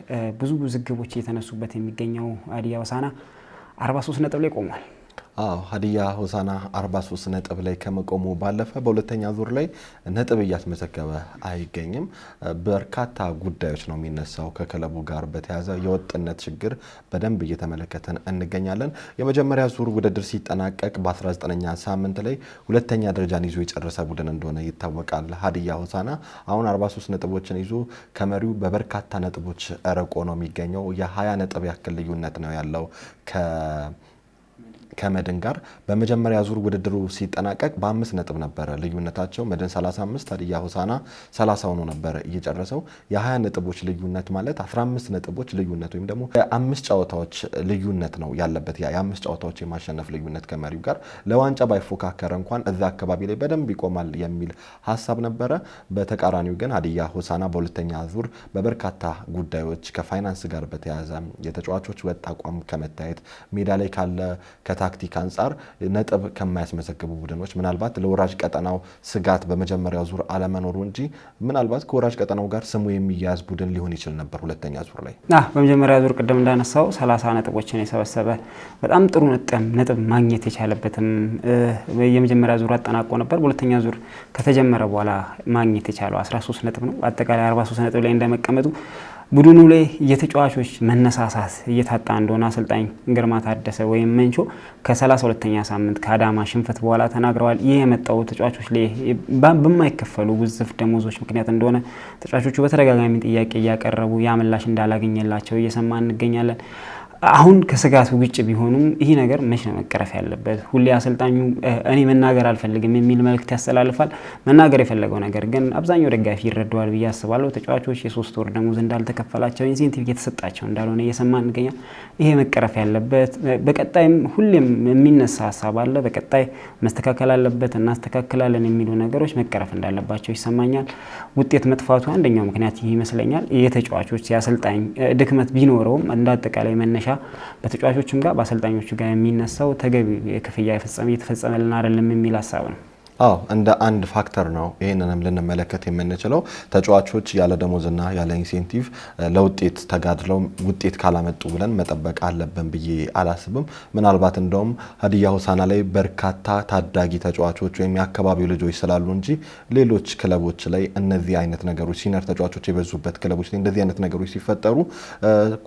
ብዙ ውዝግቦች እየተነሱበት የሚገኘው ሀዲያ ሆሳዕና 43 ነጥብ ላይ ቆሟል። ሀዲያ ሆሳዕና 43 ነጥብ ላይ ከመቆሙ ባለፈ በሁለተኛ ዙር ላይ ነጥብ እያስመዘገበ አይገኝም። በርካታ ጉዳዮች ነው የሚነሳው ከክለቡ ጋር በተያያዘ የወጥነት ችግር በደንብ እየተመለከተን እንገኛለን። የመጀመሪያ ዙር ውድድር ሲጠናቀቅ በ19ኛ ሳምንት ላይ ሁለተኛ ደረጃን ይዞ የጨረሰ ቡድን እንደሆነ ይታወቃል። ሀዲያ ሆሳዕና አሁን 43 ነጥቦችን ይዞ ከመሪው በበርካታ ነጥቦች ርቆ ነው የሚገኘው። የ20 ነጥብ ያክል ልዩነት ነው ያለው ከመድን ጋር። በመጀመሪያ ዙር ውድድሩ ሲጠናቀቅ በ5 ነጥብ ነበር ልዩነታቸው። መድን 35 ሀዲያ ሆሳዕና 30 ሆኖ ነበር እየጨረሰው። የ20 ነጥቦች ልዩነት ማለት 15 ነጥቦች ልዩነት ወይም ደግሞ የ5 ጨዋታዎች ልዩነት ነው ያለበት። የ5 ጨዋታዎች የማሸነፍ ልዩነት ከመሪው ጋር ለዋንጫ ባይፎካከረ እንኳን እዛ አካባቢ ላይ በደንብ ይቆማል የሚል ሀሳብ ነበረ። በተቃራኒው ግን ሀዲያ ሆሳዕና በሁለተኛ ዙር በበርካታ ጉዳዮች ከፋይናንስ ጋር በተያያዘ የተጫዋቾች ወጥ አቋም ከመታየት ሜዳ ላይ ካለ ታክቲክ አንጻር ነጥብ ከማያስመዘግቡ ቡድኖች ምናልባት ለወራጅ ቀጠናው ስጋት በመጀመሪያው ዙር አለመኖሩ እንጂ ምናልባት ከወራጅ ቀጠናው ጋር ስሙ የሚያዝ ቡድን ሊሆን ይችል ነበር። ሁለተኛ ዙር ላይ በመጀመሪያ ዙር ቅድም እንዳነሳው 30 ነጥቦችን የሰበሰበ በጣም ጥሩ ነጥብ ማግኘት የቻለበትም የመጀመሪያ ዙር አጠናቆ ነበር። በሁለተኛ ዙር ከተጀመረ በኋላ ማግኘት የቻለው 13 ነጥብ ነው። አጠቃላይ 43 ነጥብ ላይ እንደመቀመጡ ቡድኑ ላይ የተጫዋቾች መነሳሳት እየታጣ እንደሆነ አሰልጣኝ ግርማ ታደሰ ወይም መንቾ ከ32ኛ ሳምንት ከአዳማ ሽንፈት በኋላ ተናግረዋል። ይህ የመጣው ተጫዋቾች ላይ በማይከፈሉ ውዝፍ ደሞዞች ምክንያት እንደሆነ ተጫዋቾቹ በተደጋጋሚ ጥያቄ እያቀረቡ ያ ምላሽ እንዳላገኘላቸው እየሰማ እንገኛለን። አሁን ከስጋቱ ውጭ ቢሆኑም ይህ ነገር መቼ ነው መቀረፍ ያለበት? ሁሌ አሰልጣኙ እኔ መናገር አልፈልግም የሚል መልእክት ያስተላልፋል። መናገር የፈለገው ነገር ግን አብዛኛው ደጋፊ ይረዳዋል ብዬ አስባለሁ። ተጫዋቾች የ3 ወር ደሞዝ እንዳልተከፈላቸው ኢንሴንቲቭ እየተሰጣቸው እንዳልሆነ እየሰማ እንገኛል። ይሄ መቀረፍ ያለበት በቀጣይም ሁሌም የሚነሳ ሀሳብ አለ። በቀጣይ መስተካከል አለበት፣ እናስተካክላለን የሚሉ ነገሮች መቀረፍ እንዳለባቸው ይሰማኛል። ውጤት መጥፋቱ አንደኛው ምክንያት ይህ ይመስለኛል። የተጫዋቾች የአሰልጣኝ ድክመት ቢኖረውም እንዳጠቃላይ መነሻ በተጫዋቾችም ጋር በአሰልጣኞቹ ጋር የሚነሳው ተገቢ ክፍያ እየተፈጸመልን አይደለም የሚል ሀሳብ ነው። እንደ አንድ ፋክተር ነው ይሄንንም ልንመለከት የምንችለው። ተጫዋቾች ያለ ደሞዝና ያለ ኢንሴንቲቭ ለውጤት ተጋድለው ውጤት ካላመጡ ብለን መጠበቅ አለብን ብዬ አላስብም። ምናልባት እንደውም ሀዲያ ሆሳዕና ላይ በርካታ ታዳጊ ተጫዋቾች ወይም የአካባቢው ልጆች ስላሉ እንጂ ሌሎች ክለቦች ላይ እነዚህ አይነት ነገሮች ሲኒየር ተጫዋቾች የበዙበት ክለቦች ላይ እንደዚህ አይነት ነገሮች ሲፈጠሩ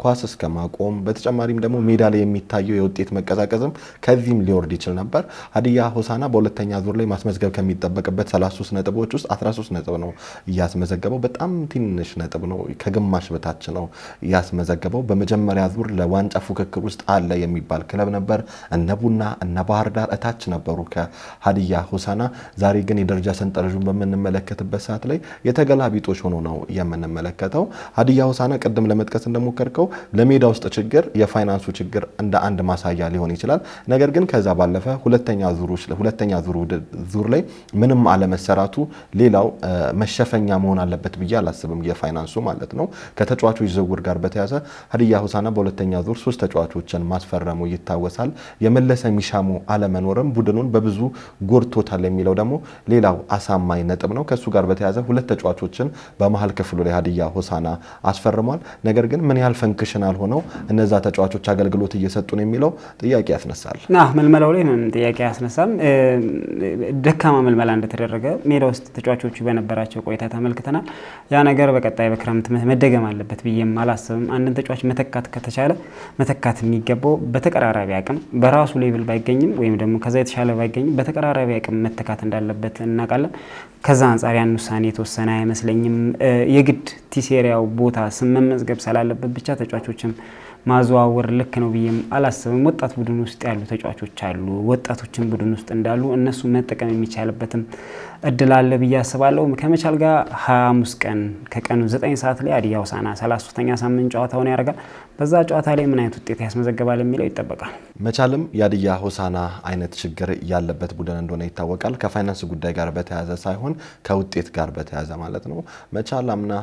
ኳስ እስከ ማቆም በተጨማሪም ደግሞ ሜዳ ላይ የሚታየው የውጤት መቀዛቀዝም ከዚህም ሊወርድ ይችል ነበር። ሀዲያ ሆሳዕና በሁለተኛ ዙር ላይ ማስመዝገብ ከሚጠበቅበት 33 ነጥቦች ውስጥ 13 ነጥብ ነው ያስመዘገበው። በጣም ትንሽ ነጥብ ነው፣ ከግማሽ በታች ነው ያስመዘገበው። በመጀመሪያ ዙር ለዋንጫ ፉክክር ውስጥ አለ የሚባል ክለብ ነበር። እነ ቡና እነ ባህር ዳር እታች ነበሩ ከሀዲያ ሆሳዕና። ዛሬ ግን የደረጃ ሰንጠረዡን በምንመለከትበት ሰዓት ላይ የተገላቢጦች ሆኖ ነው የምንመለከተው። ሀዲያ ሆሳዕና ቅድም ለመጥቀስ እንደሞከርከው ለሜዳ ውስጥ ችግር የፋይናንሱ ችግር እንደ አንድ ማሳያ ሊሆን ይችላል። ነገር ግን ከዛ ባለፈ ሁለተኛ ዙር ላይ ምንም አለመሰራቱ ሌላው መሸፈኛ መሆን አለበት ብዬ አላስብም። የፋይናንሱ ማለት ነው። ከተጫዋቾች ዝውውር ጋር በተያያዘ ሀዲያ ሆሳዕና በሁለተኛ ዙር 3 ተጫዋቾችን ማስፈረሙ ይታወሳል። የመለሰ ሚሻሙ አለመኖርም ቡድኑን በብዙ ጎድቶታል የሚለው ደግሞ ሌላው አሳማኝ ነጥብ ነው። ከሱ ጋር በተያያዘ 2 ተጫዋቾችን በመሀል ክፍሉ ላይ ሀዲያ ሆሳዕና አስፈርሟል። ነገር ግን ምን ያህል ፈንክሽናል ሆነው እነዛ ተጫዋቾች አገልግሎት እየሰጡ ነው የሚለው ጥያቄ ያስነሳል። መልመላው ላይ ምንም ጥያቄ ያስነሳም። ደካማ መልመላ እንደተደረገ ሜዳ ውስጥ ተጫዋቾቹ በነበራቸው ቆይታ ተመልክተናል። ያ ነገር በቀጣይ በክረምት መደገም አለበት ብዬም አላስብም። አንድን ተጫዋች መተካት ከተቻለ መተካት የሚገባው በተቀራራቢ አቅም በራሱ ሌቭል ባይገኝም ወይም ደግሞ ከዛ የተሻለ ባይገኝም በተቀራራቢ አቅም መተካት እንዳለበት እናውቃለን። ከዛ አንጻር ያን ውሳኔ የተወሰነ አይመስለኝም። የግድ ቲሴሪያው ቦታ ስም መመዝገብ ስላለበት ብቻ ተጫዋቾችም ማዘዋወር ልክ ነው ብዬም አላስብም። ወጣት ቡድን ውስጥ ያሉ ተጫዋቾች አሉ። ወጣቶችን ቡድን ውስጥ እንዳሉ እነሱ መጠቀም የሚቻልበትም እድል አለ ብዬ አስባለሁ። ከመቻል ጋር ሐሙስ ቀን ከቀኑ 9 ሰዓት ላይ ሀዲያ ሆሳዕና 33ኛ ሳምንት ጨዋታውን ያደርጋል። በዛ ጨዋታ ላይ ምን አይነት ውጤት ያስመዘግባል የሚለው ይጠበቃል። መቻልም የሀዲያ ሆሳዕና አይነት ችግር ያለበት ቡድን እንደሆነ ይታወቃል። ከፋይናንስ ጉዳይ ጋር በተያያዘ ሳይሆን ከውጤት ጋር በተያያዘ ማለት ነው። መቻል አምና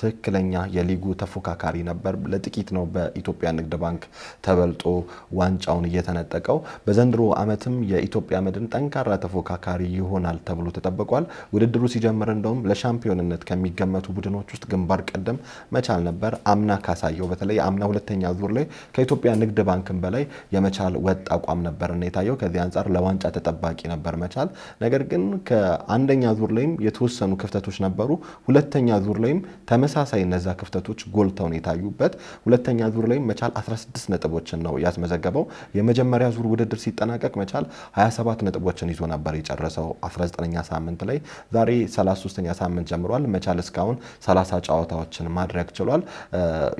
ትክክለኛ የሊጉ ተፎካካሪ ነበር። ለጥቂት ነው በኢትዮጵያ ንግድ ባንክ ተበልጦ ዋንጫውን እየተነጠቀው። በዘንድሮ ዓመትም የኢትዮጵያ መድን ጠንካራ ተፎካካሪ ይሆናል ተብሎ ተጠብቋል። ውድድሩ ሲጀምር እንደውም ለሻምፒዮንነት ከሚገመቱ ቡድኖች ውስጥ ግንባር ቀደም መቻል ነበር። አምና ካሳየው በተለይ አምና ሁለተኛ ዙር ላይ ከኢትዮጵያ ንግድ ባንክም በላይ የመቻል ወጥ አቋም ነበር እና የታየው። ከዚህ አንጻር ለዋንጫ ተጠባቂ ነበር መቻል። ነገር ግን ከአንደኛ ዙር ላይም የተወሰኑ ክፍተቶች ነበሩ። ሁለተኛ ዙር ላይም ተመሳሳይ እነዛ ክፍተቶች ጎልተው ነው የታዩበት። ሁለተኛ ዙር ላይ መቻል 16 ነጥቦችን ነው ያስመዘገበው። የመጀመሪያ ዙር ውድድር ሲጠናቀቅ መቻል 27 ነጥቦችን ይዞ ነበር የጨረሰው 19ኛ ሳምንት ላይ። ዛሬ 33ኛ ሳምንት ጀምሯል። መቻል እስካሁን 30 ጨዋታዎችን ማድረግ ችሏል።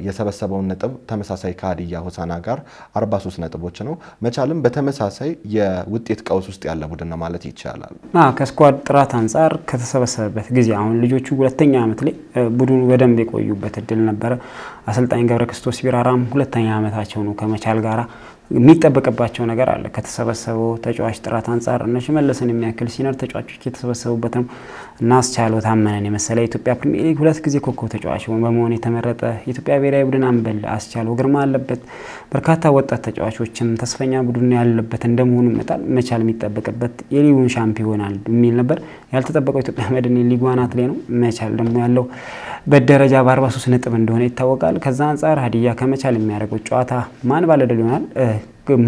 የሰበሰበውን ነጥብ ተመሳሳይ ከሀዲያ ሆሳዕና ጋር 43 ነጥቦች ነው። መቻልም በተመሳሳይ የውጤት ቀውስ ውስጥ ያለ ቡድን ነው ማለት ይቻላል። ከስኳድ ጥራት አንጻር ከተሰበሰበበት ጊዜ አሁን ልጆቹ ሁለተኛ ዓመት ላይ ቡድኑ በደንብ የቆዩበት እድል ነበረ። አሰልጣኝ ገብረ ክርስቶስ ቢራራም ሁለተኛ ዓመታቸው ነው ከመቻል ጋራ የሚጠበቅባቸው ነገር አለ። ከተሰበሰበው ተጫዋች ጥራት አንጻር እነ ሽመልስን የሚያክል ሲነር ተጫዋቾች የተሰበሰቡበት ነው እና አስቻለው ታመነን የመሰለ የኢትዮጵያ ፕሪሚየር ሊግ 2 ጊዜ ኮከብ ተጫዋች በመሆን የተመረጠ የኢትዮጵያ ብሔራዊ ቡድን አምበል አስቻለው ግርማ አለበት። በርካታ ወጣት ተጫዋቾችም ተስፈኛ ቡድን ያለበት እንደመሆኑ መጣል መቻል የሚጠበቅበት የሊጉን ሻምፒዮናል የሚል ነበር። ያልተጠበቀው ኢትዮጵያ መድን ሊጉ አናት ላይ ነው። መቻል ደግሞ ያለው በደረጃ በ43 ነጥብ እንደሆነ ይታወቃል። ከዛ አንጻር ሀዲያ ከመቻል የሚያደርገው ጨዋታ ማን ባለድል ይሆናል፣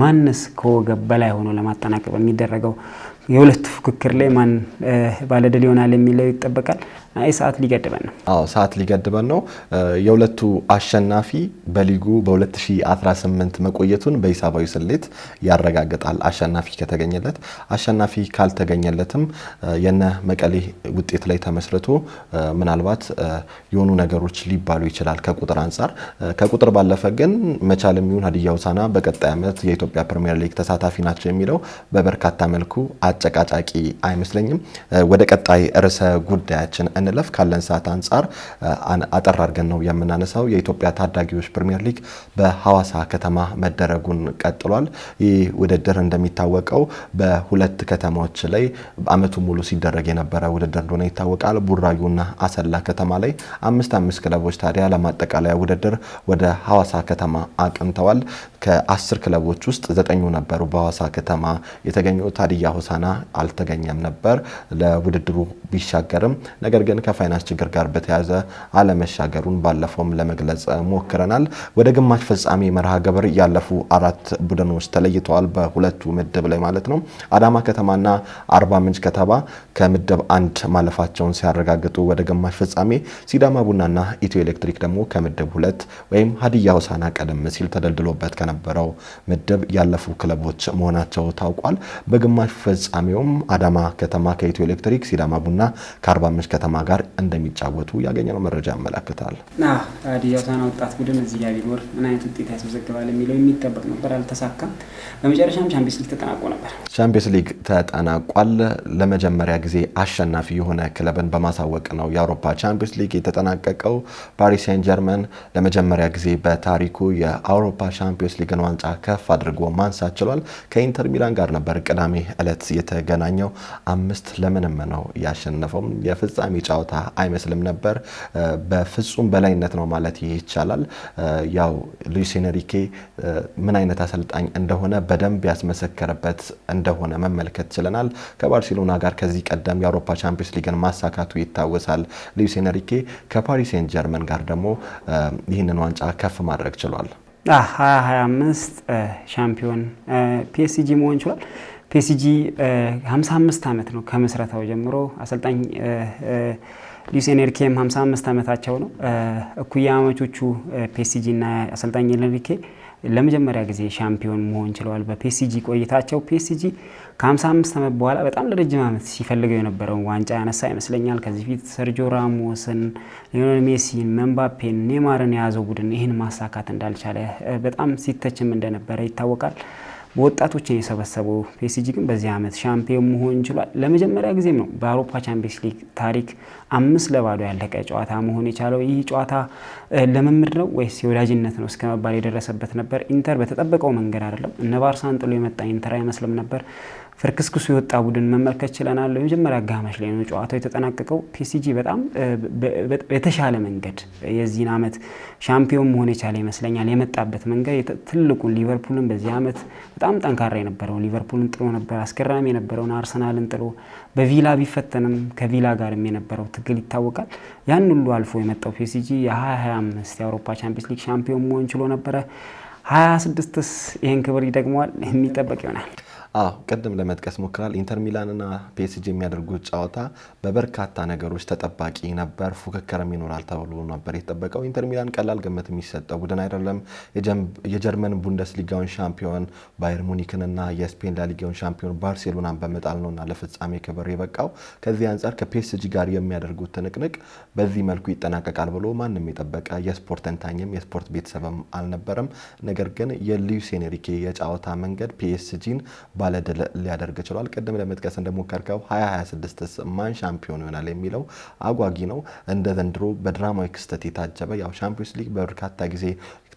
ማንስ ከወገብ በላይ ሆኖ ለማጠናቀቅ የሚደረገው የሁለቱ ፉክክር ላይ ማን ባለድል ይሆናል የሚለው ይጠበቃል። ሰዓት ሊገድበን ነው። ሰዓት ሊገድበን ነው። የሁለቱ አሸናፊ በሊጉ በ2018 መቆየቱን በሂሳባዊ ስሌት ያረጋግጣል። አሸናፊ ከተገኘለት፣ አሸናፊ ካልተገኘለትም የነ መቀሌ ውጤት ላይ ተመስርቶ ምናልባት የሆኑ ነገሮች ሊባሉ ይችላል ከቁጥር አንጻር። ከቁጥር ባለፈ ግን መቻልም ይሁን ሀዲያ ሆሳዕና በቀጣይ ዓመት የኢትዮጵያ ፕሪሚየር ሊግ ተሳታፊ ናቸው የሚለው በበርካታ መልኩ አጨቃጫቂ አይመስለኝም። ወደ ቀጣይ ርዕሰ ጉዳያችን እንለፍ። ካለን ሰዓት አንጻር አጠር አድርገን ነው የምናነሳው። የኢትዮጵያ ታዳጊዎች ፕሪሚየር ሊግ በሐዋሳ ከተማ መደረጉን ቀጥሏል። ይህ ውድድር እንደሚታወቀው በሁለት ከተማዎች ላይ አመቱ ሙሉ ሲደረግ የነበረ ውድድር እንደሆነ ይታወቃል። ቡራዩና አሰላ ከተማ ላይ 5 ክለቦች ታዲያ ለማጠቃለያ ውድድር ወደ ሐዋሳ ከተማ አቅንተዋል። ከ10 ክለቦች ውስጥ 9 ነበሩ በሐዋሳ ከተማ የተገኙት። ሀዲያ ሆሳዕና አልተገኘም ነበር ለውድድሩ ቢሻገርም፣ ነገር ግን ከፋይናንስ ችግር ጋር በተያያዘ አለመሻገሩን ባለፈውም ለመግለጽ ሞክረናል። ወደ ግማሽ ፍጻሜ መርሃ ግብር ያለፉ 4 ቡድኖች ተለይተዋል፣ በሁለቱ ምድብ ላይ ማለት ነው። አዳማ ከተማና አርባ ምንጭ ከተማ ከምድብ 1 ማለፋቸውን ሲያረጋግጡ ወደ ግማሽ ፍጻሜ፣ ሲዳማ ቡናና ኢትዮ ኤሌክትሪክ ደግሞ ከምድብ 2 ወይም ሀዲያ ሆሳዕና ቀደም ሲል ተደልድሎበት ከነበረው ምድብ ያለፉ ክለቦች መሆናቸው ታውቋል። በግማሽ ፍጻሜውም አዳማ ከተማ ከኢትዮ ኤሌክትሪክ፣ ሲዳማ ቡና ከአርባ ምንጭ ከተማ ጋር እንደሚጫወቱ ያገኘነው መረጃ ያመለክታል። ሀዲያ ሆሳዕና ወጣት ቡድን እዚህ ጋር ቢኖር ምን አይነት ውጤት ያስመዘግባል የሚለው የሚጠበቅ ነበር፣ አልተሳካም። በመጨረሻም ቻምፒየንስ ሊግ ተጠናቆ ነበር። ቻምፒየንስ ሊግ ተጠናቋል። ለመጀመሪያ ጊዜ አሸናፊ የሆነ ክለብን በማሳወቅ ነው የአውሮፓ ቻምፒየንስ ሊግ የተጠናቀቀው። ፓሪስ ሴን ጀርመን ለመጀመሪያ ጊዜ በታሪኩ የአውሮፓ ቻምፒየንስ ሊግን ዋንጫ ከፍ አድርጎ ማንሳት ችሏል። ከኢንተር ሚላን ጋር ነበር ቅዳሜ ዕለት የተገናኘው። 5-0 ነው ያሸነፈው። የፍጻሜ ጨዋታ አይመስልም ነበር። በፍጹም በላይነት ነው ማለት ይቻላል። ያው ሉዊስ ኤንሪኬ ምን አይነት አሰልጣኝ እንደሆነ በደንብ ያስመሰከረበት እንደሆነ መመልከት ችለናል። ከባርሴሎና ጋር ከዚህ ቀደም የአውሮፓ ቻምፒየንስ ሊግን ማሳካቱ ይታወሳል። ሉዊስ ኤንሪኬ ከፓሪስ ሴን ጀርመን ጋር ደግሞ ይህንን ዋንጫ ከፍ ማድረግ ችሏል። 2025 ሻምፒዮን ፒኤስጂ መሆን ችሏል። ፒኤስጂ 55 ዓመት ነው ከምስረታው ጀምሮ። አሰልጣኝ ሉዊስ ኤንሪኬም 55 ዓመታቸው ነው። እኩያ አመቾቹ ፒኤስጂ እና አሰልጣኝ ኤንሪኬ ለመጀመሪያ ጊዜ ሻምፒዮን መሆን ችለዋል በፒኤስጂ ቆይታቸው። ፒኤስጂ ከ55 ዓመት በኋላ በጣም ለረጅም ዓመት ሲፈልገው የነበረውን ዋንጫ ያነሳ ይመስለኛል። ከዚህ ፊት ሰርጂዮ ራሞስን፣ ሊዮኔል ሜሲን፣ ኤምባፔን፣ ኔይማርን የያዘው ቡድን ይህን ማሳካት እንዳልቻለ በጣም ሲተችም እንደነበረ ይታወቃል። በወጣቶች የሰበሰበው ፒኤስጂ ግን በዚህ ዓመት ሻምፒዮን መሆን ችሏል። ለመጀመሪያ ጊዜም ነው በአውሮፓ ቻምፒየንስ ሊግ ታሪክ 5-2 ያለቀ ጨዋታ መሆን የቻለው። ይህ ጨዋታ ለምምድ ነው ወይስ የወዳጅነት ነው እስከመባል የደረሰበት ነበር። ኢንተር በተጠበቀው መንገድ አይደለም። እነ ባርሳን ጥሎ የመጣ ኢንተር አይመስልም ነበር። ፍርክስክሱ የወጣ ቡድን መመልከት ችለናል። የመጀመሪያ አጋማሽ ላይ ነው ጨዋታው የተጠናቀቀው። ፒኤስጂ በጣም በተሻለ መንገድ የዚህን ዓመት ሻምፒዮን መሆን የቻለ ይመስለኛል። የመጣበት መንገድ ትልቁን ሊቨርፑልን በዚህ ዓመት በጣም ጠንካራ የነበረው ሊቨርፑልን ጥሎ ነበር። አስገራሚ የነበረውን አርሰናልን ጥሎ በቪላ ቢፈተንም ከቪላ ጋርም የነበረው ትግል ይታወቃል። ያን ሁሉ አልፎ የመጣው ፒኤስጂ የ2025 የአውሮፓ ቻምፒየንስ ሊግ ሻምፒዮን መሆን ችሎ ነበረ። 26ስ ይህን ክብር ይደግመዋል የሚጠበቅ ይሆናል። ቅድም ለመጥቀስ ሞክራል። ኢንተር ሚላንና ፒኤስጂ የሚያደርጉት ጨዋታ በበርካታ ነገሮች ተጠባቂ ነበር። ፉክክርም ይኖራል ተብሎ ነበር የተጠበቀው። ኢንተር ሚላን ቀላል ግምት የሚሰጠው ቡድን አይደለም። የጀርመን ቡንደስሊጋውን ሻምፒዮን ባየር ሙኒክንና የስፔን ላሊጋውን ሻምፒዮን ባርሴሎናን በመጣል ነውና ለፍጻሜ ክብር የበቃው። ከዚህ አንጻር ከፒኤስጂ ጋር የሚያደርጉት ትንቅንቅ በዚህ መልኩ ይጠናቀቃል ብሎ ማንም የጠበቀ የስፖርት ተንታኝም የስፖርት ቤተሰብም አልነበረም። ነገር ግን የሉዊስ ኤንሪኬ የጨዋታ መንገድ ፒኤስጂን ባለድል ሊያደርግ ችሏል። ቅድም ለመጥቀስ እንደሞከርከው 2026ስ ማን ሻምፒዮን ይሆናል የሚለው አጓጊ ነው። እንደ ዘንድሮ በድራማዊ ክስተት የታጀበ ያው ቻምፒየንስ ሊግ በርካታ ጊዜ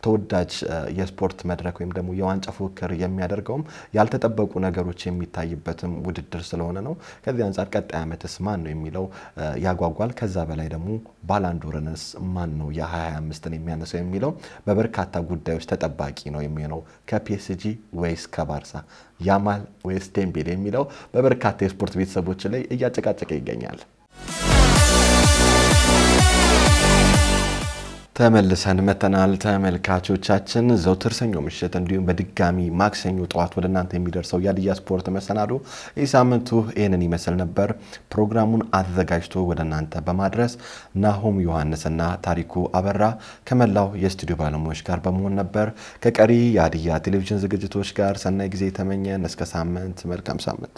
ተወዳጅ የስፖርት መድረክ ወይም ደግሞ የዋንጫ ፉክክር የሚያደርገውም ያልተጠበቁ ነገሮች የሚታይበትም ውድድር ስለሆነ ነው። ከዚህ አንጻር ቀጣይ ዓመትስ ማን ነው የሚለው ያጓጓል። ከዛ በላይ ደግሞ ባላንዶርንስ ማን ነው የ2025ን የሚያነሳው የሚለው በበርካታ ጉዳዮች ተጠባቂ ነው የሚሆነው። ከፒኤስጂ ወይስ ከባርሳ፣ ያማል ወይስ ዴምቤሌ የሚለው በበርካታ የስፖርት ቤተሰቦች ላይ እያጨቃጨቀ ይገኛል። ተመልሰን መተናል ተመልካቾቻችን። ዘውትር ሰኞ ምሽት እንዲሁም በድጋሚ ማክሰኞ ጠዋት ወደ እናንተ የሚደርሰው የሀዲያ ስፖርት መሰናዶ የሳምንቱ ይህንን ይመስል ነበር። ፕሮግራሙን አዘጋጅቶ ወደ እናንተ በማድረስ ናሆም ዮሐንስና ታሪኩ አበራ ከመላው የስቱዲዮ ባለሙያዎች ጋር በመሆን ነበር። ከቀሪ የሀዲያ ቴሌቪዥን ዝግጅቶች ጋር ሰናይ ጊዜ ተመኘን። እስከ ሳምንት፣ መልካም ሳምንት።